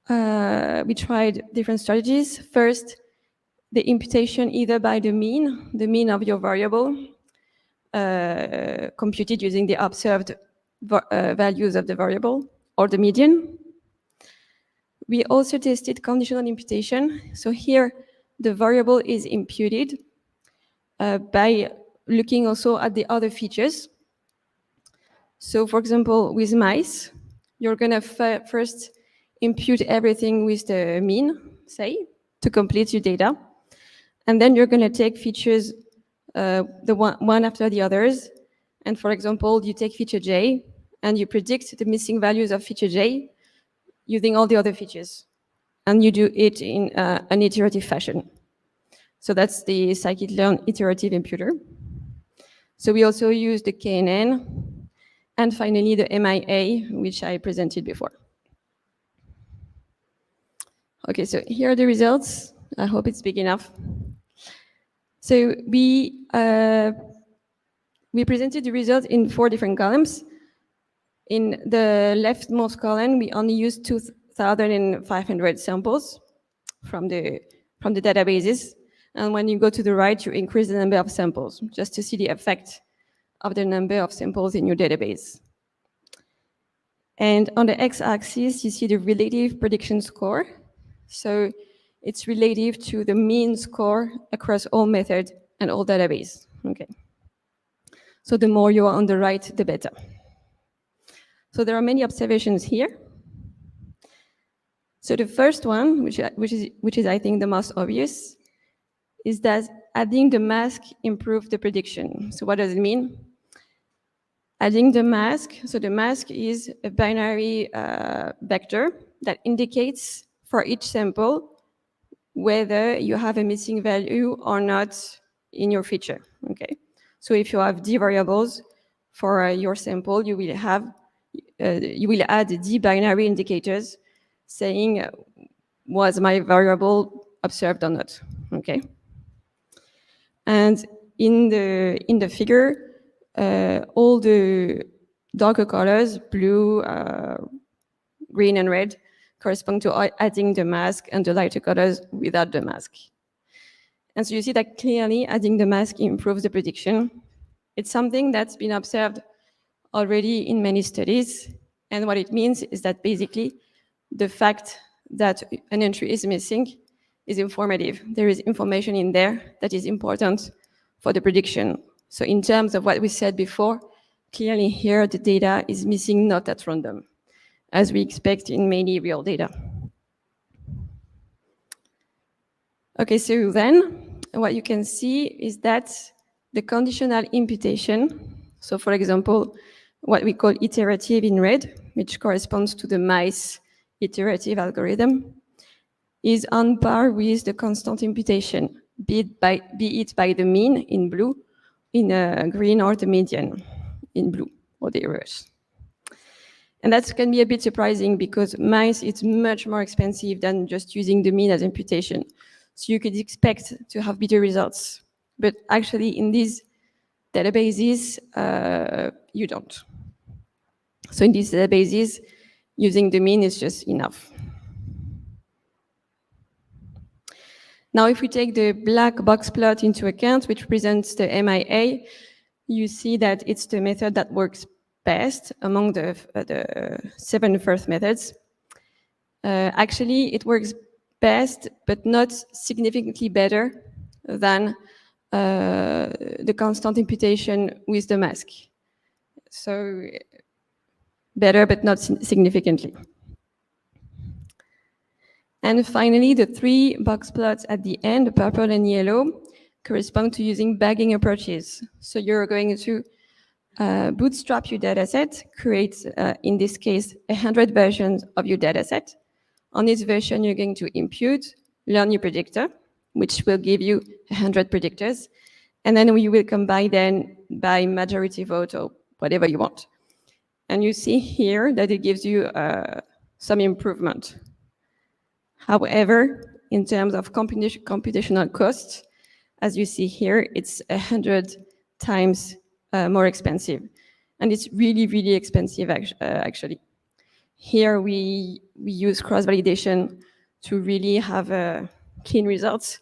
tried different strategies. First, the imputation either by the mean of your variable, computed using the observed values of the variable, or the median. We also tested conditional imputation. So here, the variable is imputed by looking also at the other features. So for example, with mice, you're gonna first impute everything with the mean, say, to complete your data. And then you're gonna take features, the one after the others. And for example, you take feature J and you predict the missing values of feature J using all the other features. And you do it in an iterative fashion. So that's the scikit-learn iterative imputer. So we also use the KNN, and finally the MIA, which I presented before. Okay, so here are the results. I hope it's big enough. So we presented the results in 4 different columns. In the leftmost column, we only used 2,500 samples from the databases. And when you go to the right, you increase the number of samples, just to see the effect of the number of samples in your database. And on the x-axis, you see the relative prediction score. So it's relative to the mean score across all methods and all databases. Okay. So the more you are on the right, the better. So there are many observations here. So the first one, which is I think the most obvious, is that adding the mask improves the prediction. So what does it mean? Adding the mask, so the mask is a binary vector that indicates for each sample whether you have a missing value or not in your feature, okay? So if you have D variables for your sample, you will add D binary indicators saying, was my variable observed or not, okay? And in the figure, all the darker colors, blue, green, and red, correspond to adding the mask, and the lighter colors without the mask. And so you see that clearly adding the mask improves the prediction. It's something that's been observed already in many studies. And what it means is that basically the fact that an entry is missing is informative. There is information in there that is important for the prediction. So in terms of what we said before, clearly here the data is missing, not at random, as we expect in many real data. Okay, so then what you can see is that the conditional imputation, so for example, what we call iterative in red, which corresponds to the mice iterative algorithm, is on par with the constant imputation, be it by the mean in blue, in green, or the median in blue, or the reverse. And that can be a bit surprising because mice is much more expensive than just using the mean as imputation. So you could expect to have better results. But actually in these databases, you don't. So in these databases, using the mean is just enough. Now, if we take the black box plot into account, which represents the MIA, you see that it's the method that works best among the 7 first methods. Actually, it works best, but not significantly better than the constant imputation with the mask. So better, but not significantly. And finally, the 3 box plots at the end, purple and yellow, correspond to using bagging approaches. So you're going to bootstrap your dataset, create, in this case, 100 versions of your dataset. On each version, you're going to impute, learn your predictor, which will give you 100 predictors. And then we will combine them by majority vote or whatever you want. And you see here that it gives you some improvement. However, in terms of computational costs, as you see here, it's 100 times more expensive. And it's really, really expensive, actually. Here we use cross-validation to really have clean results.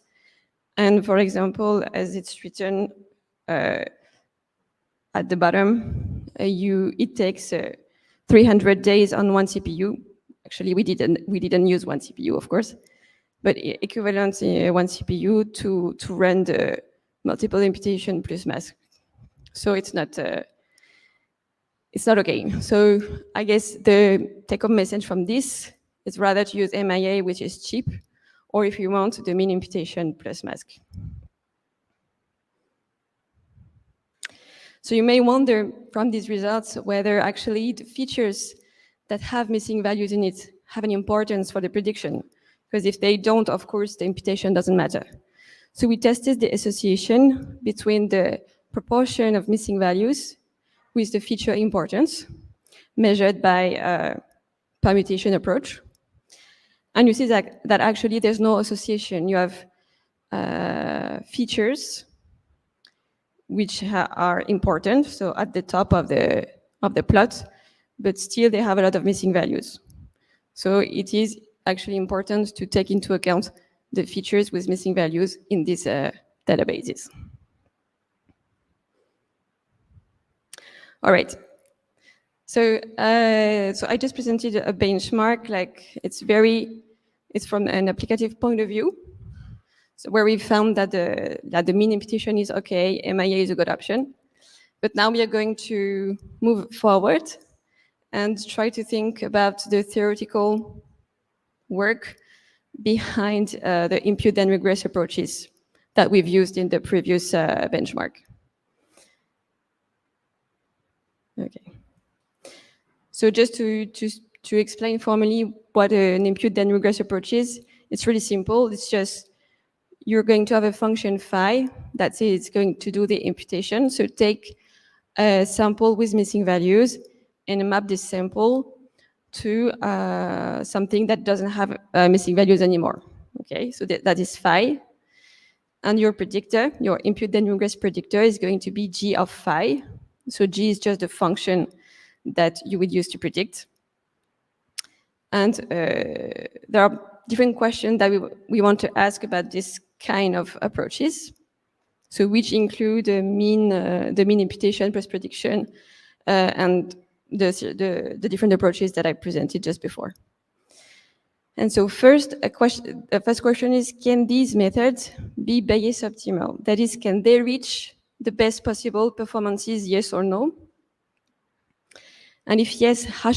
And for example, as it's written at the bottom, it takes 300 days on one CPU. Actually, we didn't use one CPU, of course, but equivalent one CPU to run the multiple imputation plus mask. So it's not okay. So I guess the take-home message from this is rather to use MIA, which is cheap, or if you want, the mean imputation plus mask. So you may wonder from these results whether actually the features that have missing values in it have an importance for the prediction. Because if they don't, of course, the imputation doesn't matter. So we tested the association between the proportion of missing values with the feature importance, measured by a permutation approach. And you see that actually there's no association. You have features which are important, so at the top of the plot, but still they have a lot of missing values. So it is actually important to take into account the features with missing values in these databases. All right. So I just presented a benchmark, like it's from an applicative point of view. So where we found that the mean imputation is okay, MIA is a good option. But now we are going to move forward and try to think about the theoretical work behind the impute and regress approaches that we've used in the previous benchmark. Okay. So just to explain formally what an impute and regress approach is, it's really simple. It's just you're going to have a function phi that says it's going to do the imputation. So take a sample with missing values and map this sample to something that doesn't have missing values anymore. Okay, so that is phi. And your predictor, your impute and regress predictor, is going to be g of phi. So g is just the function that you would use to predict. And there are different questions that we want to ask about this kind of approaches. So which include the mean imputation plus prediction and the different approaches that I presented just before. And so the first question is, can these methods be Bayes optimal? That is, can they reach the best possible performances, yes or no? And if yes, how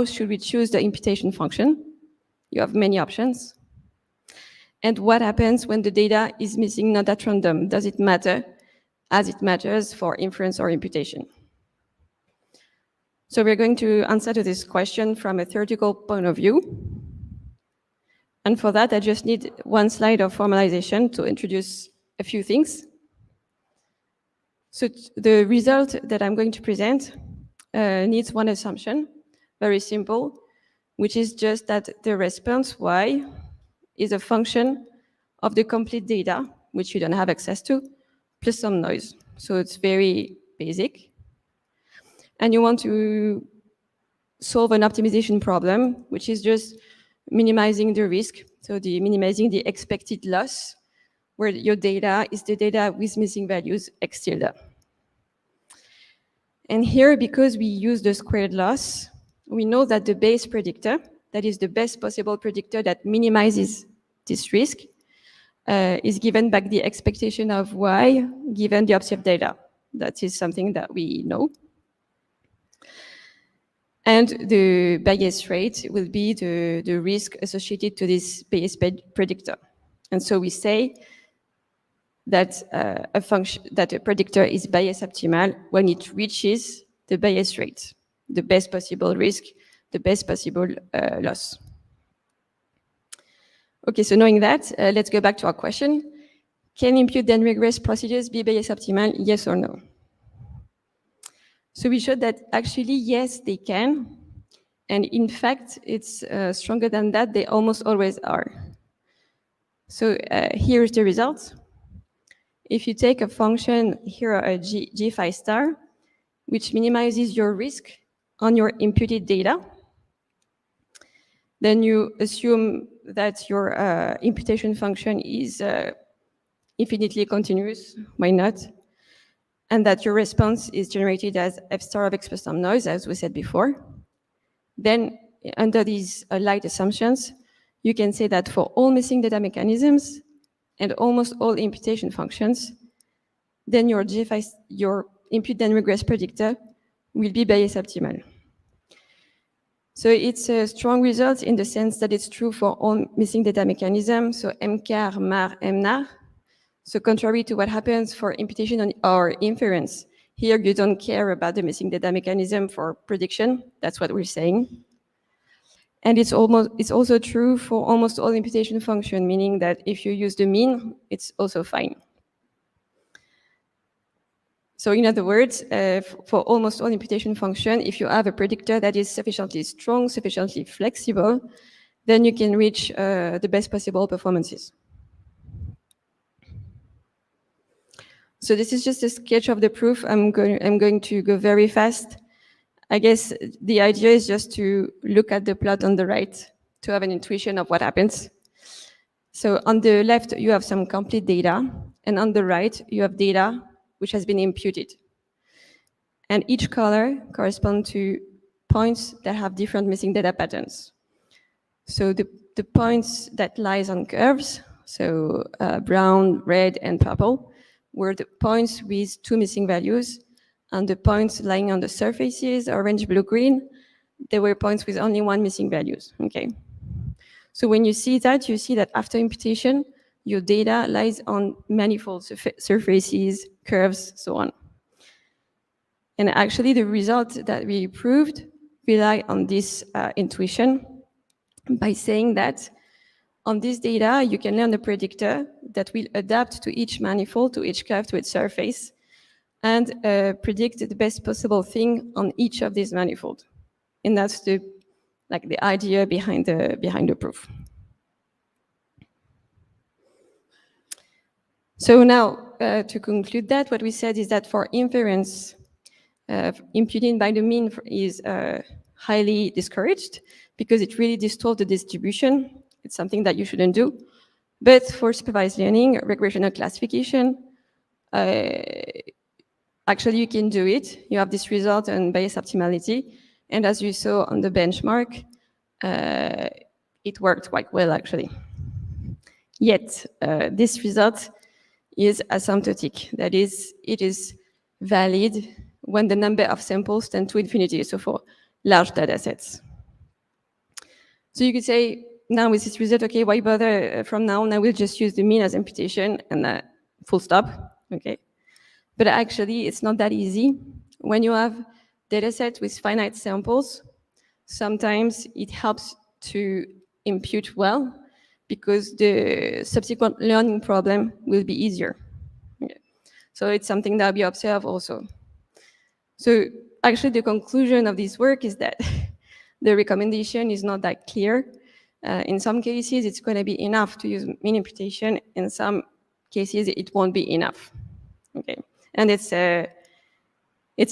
should we choose the imputation function? You have many options. And what happens when the data is missing, not at random? Does it matter as it matters for inference or imputation? So we're going to answer to this question from a theoretical point of view. And for that, I just need one slide of formalization to introduce a few things. So the result that I'm going to present needs one assumption, very simple, which is just that the response y is a function of the complete data, which you don't have access to, plus some noise. So it's very basic. And you want to solve an optimization problem, which is just minimizing the risk. So minimizing the expected loss, where your data is the data with missing values x tilde. And here, because we use the squared loss, we know that the Bayes predictor, that is the best possible predictor that minimizes this risk, is given by the expectation of y given the observed data. That is something that we know. And the Bayes rate will be the risk associated to this Bayes predictor. And so we say that a predictor is Bayes optimal when it reaches the Bayes rate, the best possible risk, the best possible loss. Okay, so knowing that, let's go back to our question. Can impute and regress procedures be Bayes optimal, yes or no? So we showed that actually, yes, they can. And in fact, it's stronger than that. They almost always are. So here's the result. If you take a function, here a G5 star, which minimizes your risk on your imputed data, then you assume that your imputation function is infinitely continuous, why not? And that your response is generated as f star of x plus some noise, as we said before. Then, under these light assumptions, you can say that for all missing data mechanisms and almost all imputation functions, then your impute then regress predictor will be Bayes optimal. So it's a strong result in the sense that it's true for all missing data mechanisms, so MCAR, MAR, MNAR. So contrary to what happens for imputation or inference, here you don't care about the missing data mechanism for prediction. That's what we're saying. And it's also true for almost all imputation function, meaning that if you use the mean, it's also fine. So in other words, for almost all imputation function, if you have a predictor that is sufficiently strong, sufficiently flexible, then you can reach the best possible performances. So this is just a sketch of the proof. I'm going to go very fast. I guess the idea is just to look at the plot on the right to have an intuition of what happens. So on the left, you have some complete data, and on the right, you have data which has been imputed. And each color corresponds to points that have different missing data patterns. So the points that lies on curves, so brown, red, and purple, were the points with 2 missing values, and the points lying on the surfaces, orange, blue, green, they were points with only 1 missing values, okay? So when you see that after imputation, your data lies on manifold surfaces, curves, so on. And actually the result that we proved rely on this intuition by saying that on this data, you can learn a predictor that will adapt to each manifold, to each curve, to its surface, and predict the best possible thing on each of these manifolds. And that's the idea behind the proof. So now, to conclude that, what we said is that for inference, imputing by the mean is highly discouraged because it really distorts the distribution. It's something that you shouldn't do. But for supervised learning, regressional classification, actually you can do it. You have this result on Bayes optimality. And as you saw on the benchmark, it worked quite well, actually. Yet, this result is asymptotic. That is, it is valid when the number of samples tend to infinity, so for large data sets. So you could say, now with this result, okay, why bother from now on? I will just use the mean as imputation and full stop, okay? But actually, it's not that easy. When you have data sets with finite samples, sometimes it helps to impute well because the subsequent learning problem will be easier. Okay. So it's something that we observe also. So actually, the conclusion of this work is that the recommendation is not that clear. In some cases, it's going to be enough to use mean imputation. In some cases, it won't be enough. Okay, and it's an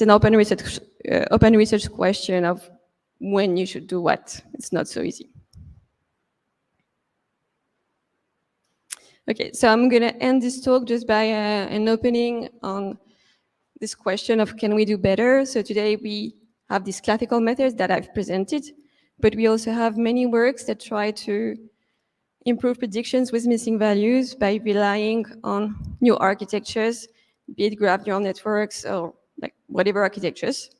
open research question of when you should do what. It's not so easy. Okay, so I'm going to end this talk just by an opening on this question of can we do better. So today we have these classical methods that I've presented, but we also have many works that try to improve predictions with missing values by relying on new architectures, be it graph neural networks or like whatever architectures.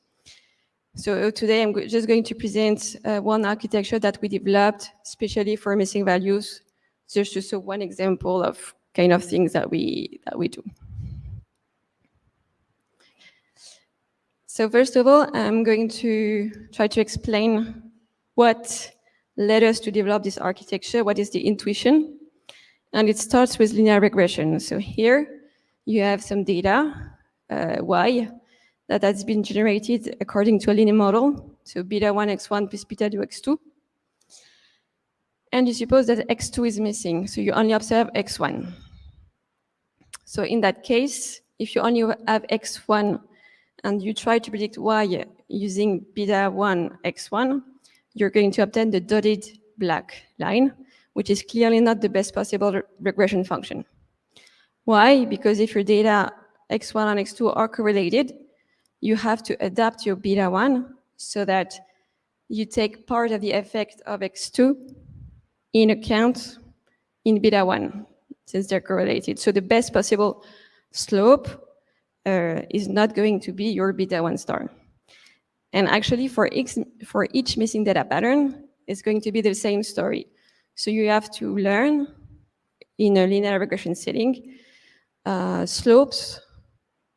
So today I'm just going to present one architecture that we developed especially for missing values, just to show one example of kind of things that we do. So first of all, I'm going to try to explain what led us to develop this architecture, what is the intuition, and it starts with linear regression. So here you have some data, Y, that has been generated according to a linear model, so beta 1 x1 plus beta 2 x2. And you suppose that x2 is missing, so you only observe x1. So in that case, if you only have x1 and you try to predict y using beta 1 x1, you're going to obtain the dotted black line, which is clearly not the best possible regression function. Why? Because if your data x1 and x2 are correlated, you have to adapt your beta 1 so that you take part of the effect of x2 in account in beta 1, since they're correlated. So the best possible slope is not going to be your beta 1 star. And actually for each missing data pattern, it's going to be the same story. So you have to learn in a linear regression setting slopes,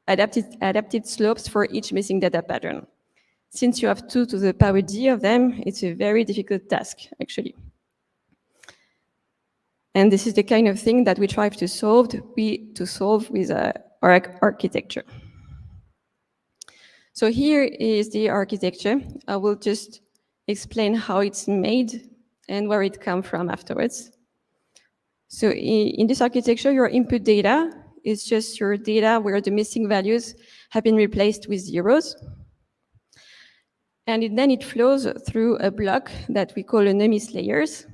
adapted slopes for each missing data pattern. Since you have 2 to the power d of them, it's a very difficult task, actually. And this is the kind of thing that we try to solve with our architecture. So here is the architecture. I will just explain how it's made and where it comes from afterwards. So in this architecture, your input data is just your data where the missing values have been replaced with zeros. And then it flows through a block that we call NUMIS layers.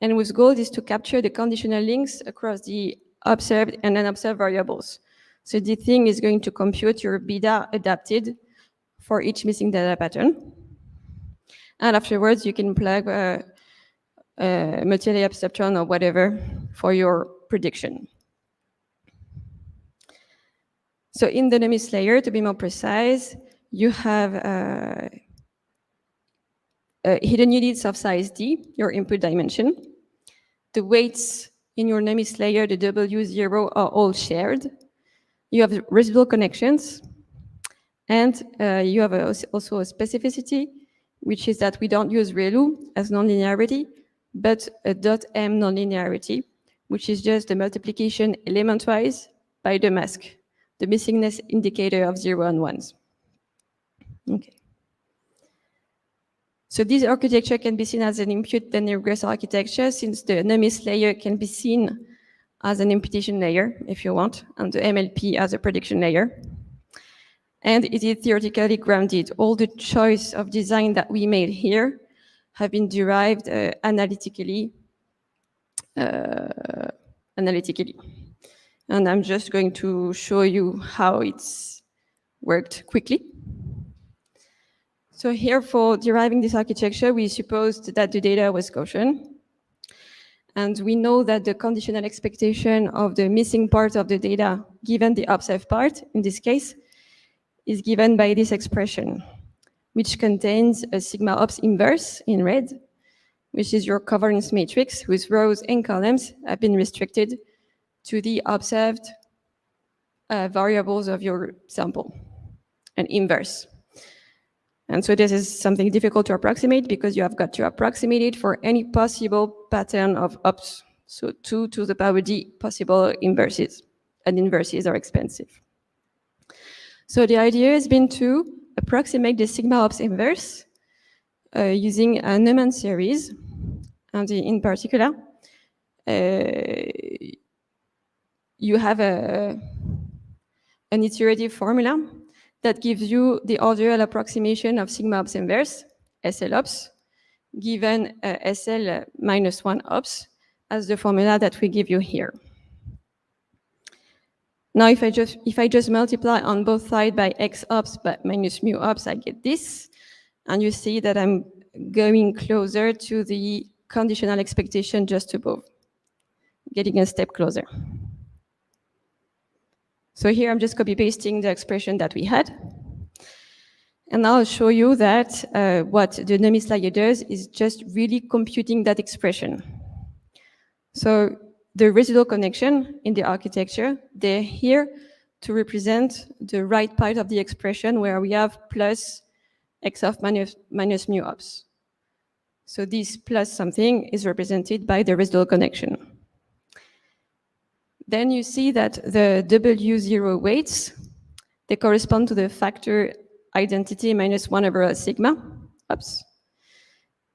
And whose goal is to capture the conditional links across the observed and unobserved variables. So the thing is going to compute your beta adapted for each missing data pattern. And afterwards, you can plug a multi-layer perceptron or whatever for your prediction. So in the NUMIS layer, to be more precise, you have hidden units of size d, your input dimension. The weights in your NUMIS layer, the W0, are all shared. You have residual connections, and you have also a specificity, which is that we don't use ReLU as nonlinearity, but a .m nonlinearity, which is just the multiplication element-wise by the mask, the missingness indicator of 0 and 1s. Okay. So this architecture can be seen as an impute then regress architecture, since the NUMIS layer can be seen as an imputation layer, if you want, and the MLP as a prediction layer. And it is theoretically grounded. All the choice of design that we made here have been derived analytically. And I'm just going to show you how it's worked quickly. So here, for deriving this architecture, we supposed that the data was Gaussian. And we know that the conditional expectation of the missing part of the data, given the observed part, in this case, is given by this expression, which contains a sigma ops inverse in red, which is your covariance matrix whose rows and columns have been restricted to the observed variables of your sample, and inverse. And so this is something difficult to approximate because you have got to approximate it for any possible pattern of ops. So 2 to the power d possible inverses, and inverses are expensive. So the idea has been to approximate the sigma ops inverse using a Neumann series. And in particular, you have an iterative formula that gives you the ordered approximation of sigma ops inverse, SL ops, given SL minus 1 ops as the formula that we give you here. Now, if I just multiply on both sides by x ops but minus mu ops, I get this. And you see that I'm going closer to the conditional expectation just above, getting a step closer. So here I'm just copy-pasting the expression that we had. And I'll show you that what the NUMIS layer does is just really computing that expression. So the residual connection in the architecture, they're here to represent the right part of the expression where we have plus x of minus mu ops. So this plus something is represented by the residual connection. Then you see that the W0 weights, They correspond to the factor identity minus 1 over sigma. Oops.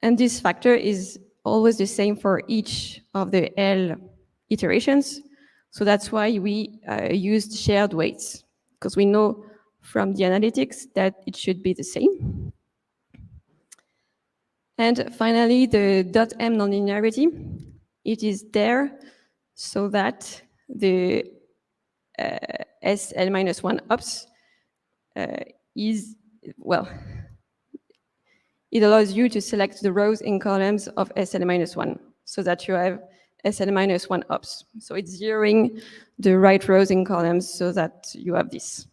And this factor is always the same for each of the L iterations. So that's why we used shared weights, because we know from the analytics that it should be the same. And finally, the .m nonlinearity, it is there so that the SL-1 ops is, well, it allows you to select the rows and columns of SL-1 so that you have SL-1 ops. So it's zeroing the right rows and columns so that you have this.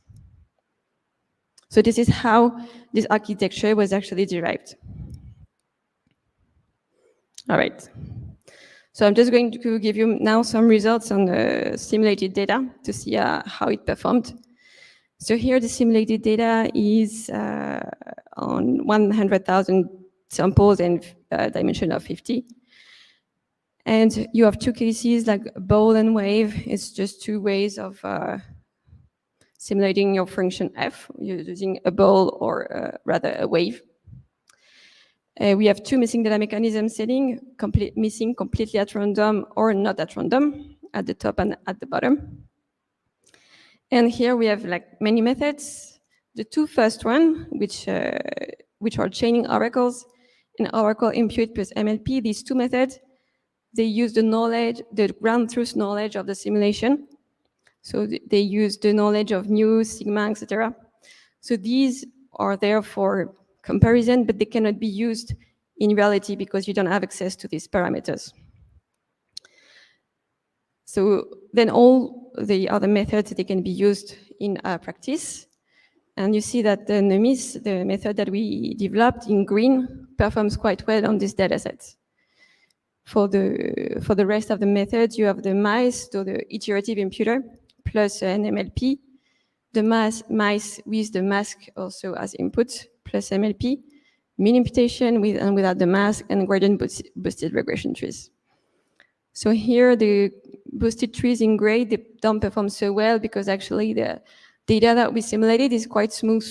So this is how this architecture was actually derived. All right. So I'm just going to give you now some results on the simulated data to see how it performed. So here the simulated data is on 100,000 samples and dimension of 50. And you have two cases like ball and wave. It's just two ways of simulating your function f using a ball or rather a wave. We have two missing data mechanism setting, missing completely at random or not at random, at the top and at the bottom. And here we have like many methods. The two first one, which are chaining oracles and oracle impute plus MLP, these two methods, they use the knowledge, the ground truth knowledge of the simulation. So they use the knowledge of mu, sigma, etc. So these are there for comparison, but they cannot be used in reality because you don't have access to these parameters. So then all the other methods, they can be used in practice. And you see that the NEMIS, the method that we developed in green, performs quite well on this data set. For the rest of the methods, you have the mice, so the iterative imputer, plus an MLP. The mice with the mask also as input, plus MLP, mean imputation with and without the mask, and gradient boosted regression trees. So here the boosted trees in gray, they don't perform so well because actually the data that we simulated is quite smooth,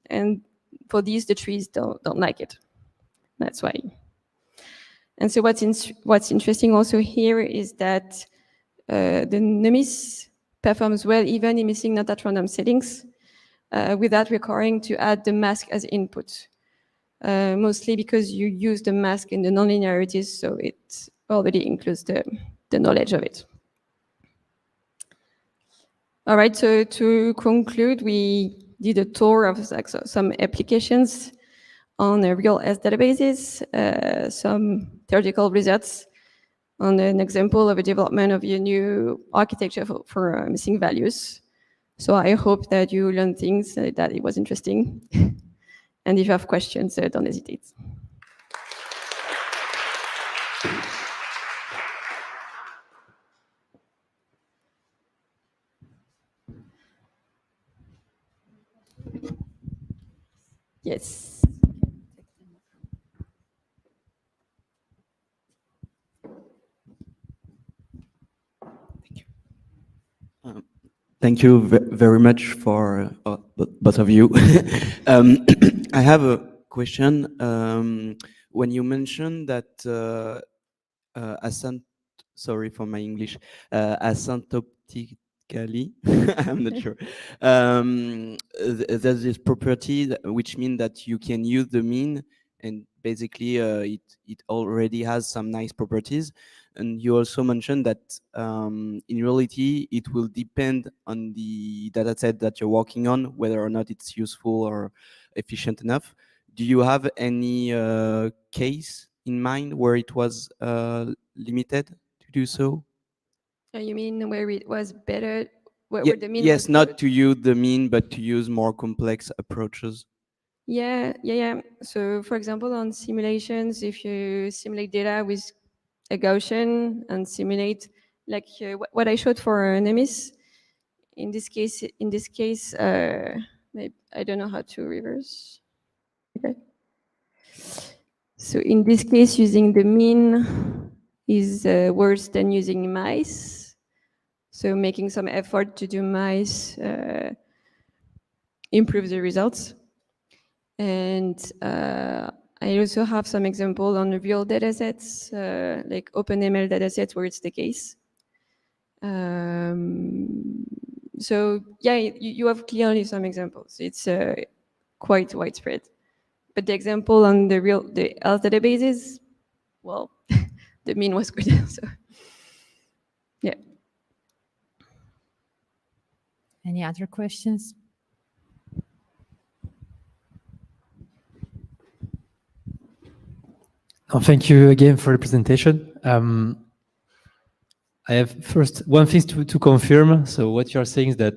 and for these the trees don't like it. That's why. And so what's interesting also here is that the NEMIS performs well even in missing not at random settings without requiring to add the mask as input. Mostly because you use the mask in the nonlinearities, so it already includes the knowledge of it. All right, so to conclude, we did a tour of some applications on real S databases, some theoretical results on an example of a development of a new architecture for missing values. So I hope that you learned things, that it was interesting. And if you have questions, don't hesitate. Yes. Thank you very much for both of you. I have a question. When you mentioned that sorry for my English, asymptotically, I'm not sure. There's this property which means that you can use the mean, and basically it already has some nice properties. And you also mentioned that in reality, it will depend on the data set that you're working on, whether or not it's useful or efficient enough. Do you have any case in mind where it was limited to do so? You mean where it was better? Where the mean yes, was not better? to use the mean, but to use more complex approaches. Yeah. So for example, on simulations, if you simulate data with a Gaussian and simulate like what I showed for NEMIS, in this case, maybe, I don't know how to reverse. Okay. So in this case, using the mean is worse than using mice. So making some effort to do mice improve the results. And I also have some example on real data sets, like OpenML data sets where it's the case. So yeah, you have clearly some examples. It's quite widespread. But the example on the health databases, well, the mean was good. So yeah. Any other questions? Oh, thank you again for the presentation. I have first one thing to confirm. So what you're saying is that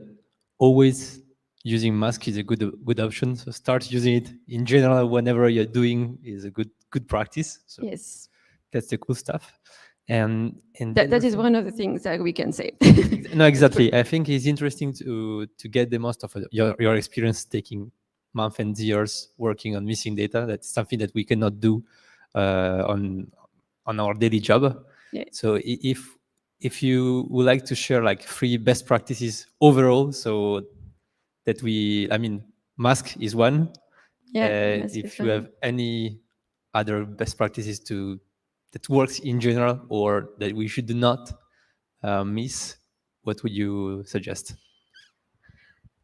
always using mask is a good option. So start using it in general whenever you're doing is a good practice. So Yes. that's the cool stuff. And that is one of the things that we can say. No, exactly. I think it's interesting to get the most of your experience taking months and years working on missing data. That's something that we cannot do on our daily job. Yeah. So if you would like to share like 3 best practices overall, so that mask is one. Yeah. If you have any other best practices that works in general or that we should not miss, what would you suggest?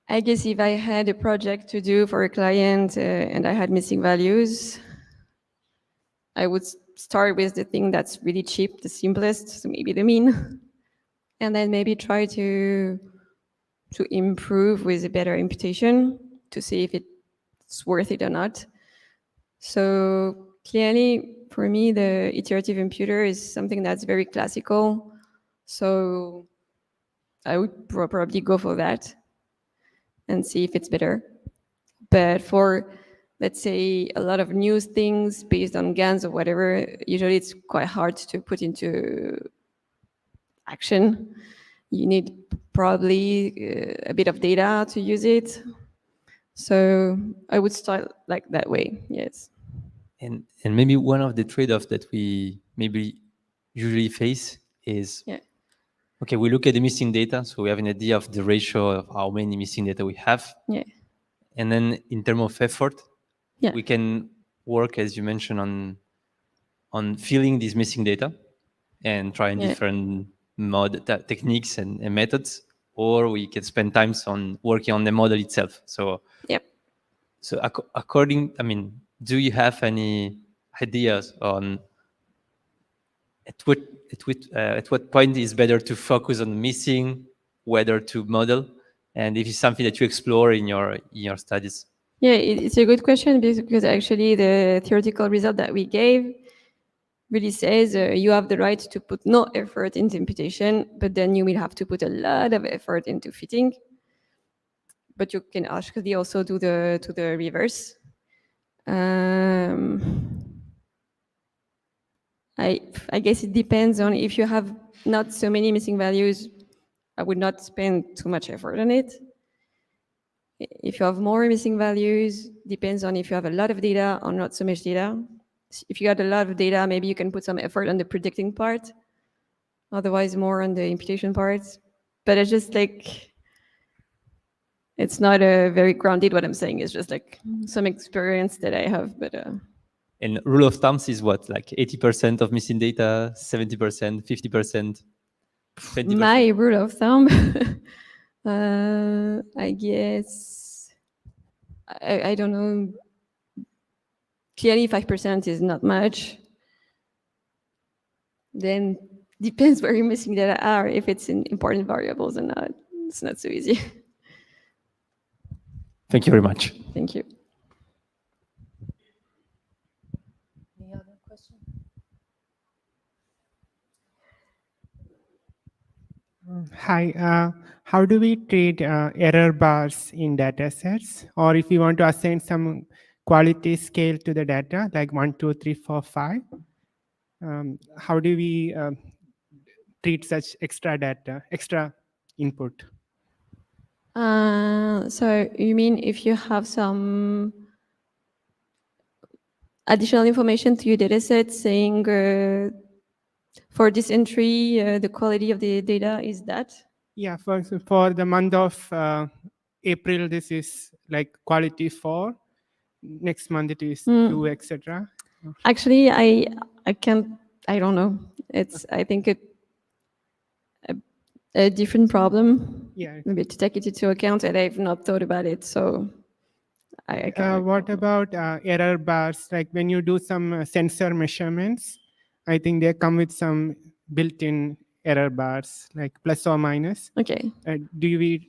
I guess if I had a project to do for a client and I had missing values, I would start with the thing that's really cheap, the simplest, so maybe the mean, and then maybe try to improve with a better imputation to see if it's worth it or not. So clearly, for me, the iterative imputer is something that's very classical. So I would probably go for that and see if it's better. But for, let's say, a lot of new things based on GANs or whatever, usually it's quite hard to put into action. You need probably a bit of data to use it. So I would start like that way, yes. And maybe one of the trade-offs that we maybe usually face is, okay, we look at the missing data, so we have an idea of the ratio of how many missing data we have. Yeah. And then in terms of effort, yeah. we can work, as you mentioned, on filling these missing data and trying different techniques and methods, or we can spend time on working on the model itself. So, so according, do you have any ideas on at what point is better to focus on missing, whether to model, and if it's something that you explore in your studies? Yeah, it's a good question because actually the theoretical result that we gave really says you have the right to put no effort into imputation, but then you will have to put a lot of effort into fitting. But you can actually also do the reverse. I guess it depends on if you have not so many missing values, I would not spend too much effort on it. If you have more missing values, depends on if you have a lot of data or not so much data. If you got a lot of data, maybe you can put some effort on the predicting part, otherwise more on the imputation part. But it's just like, it's not a very grounded what I'm saying. It's just like some experience that I have, but... And rule of thumbs is what, like 80% of missing data, 70%, 50%, 20%? My rule of thumb, I guess, I don't know. Clearly 5% is not much. Then depends where your missing data are, if it's in important variables or not. It's not so easy. Thank you very much. Thank you. Any other question? Hi, how do we treat error bars in data sets? Or if you want to assign some quality scale to the data, like 1, 2, 3, 4, 5, how do we treat such extra data, extra input? So you mean if you have some additional information to your data set saying for this entry, the quality of the data is that? Yeah, for the month of April this is like quality 4, next month it is 2, etc. Actually, I don't know. It's, I think, a different problem. Yeah. Maybe to take it into account, and I've not thought about it. So I can't. What about error bars? Like when you do some sensor measurements, I think they come with some built-in error bars, like plus or minus. Okay.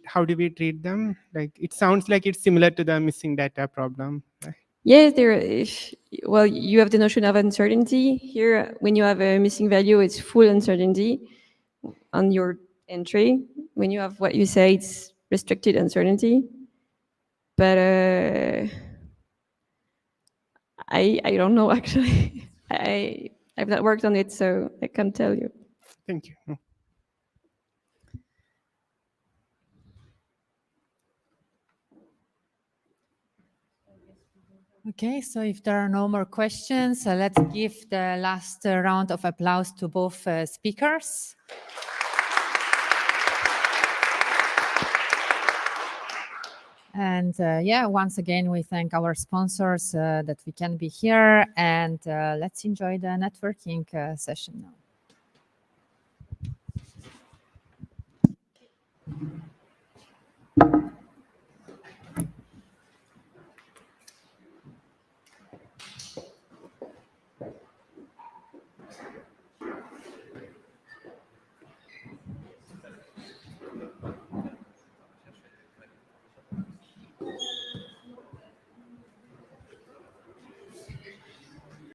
How do we treat them? Like it sounds like it's similar to the missing data problem. Right? Yes, well, you have the notion of uncertainty here. When you have a missing value, it's full uncertainty on your entry. When you have what you say, it's restricted uncertainty. But I don't know actually. I've not worked on it, so I can't tell you. Thank you. Okay, so if there are no more questions, let's give the last round of applause to both speakers. And yeah, once again, we thank our sponsors that we can be here, and let's enjoy the networking session now.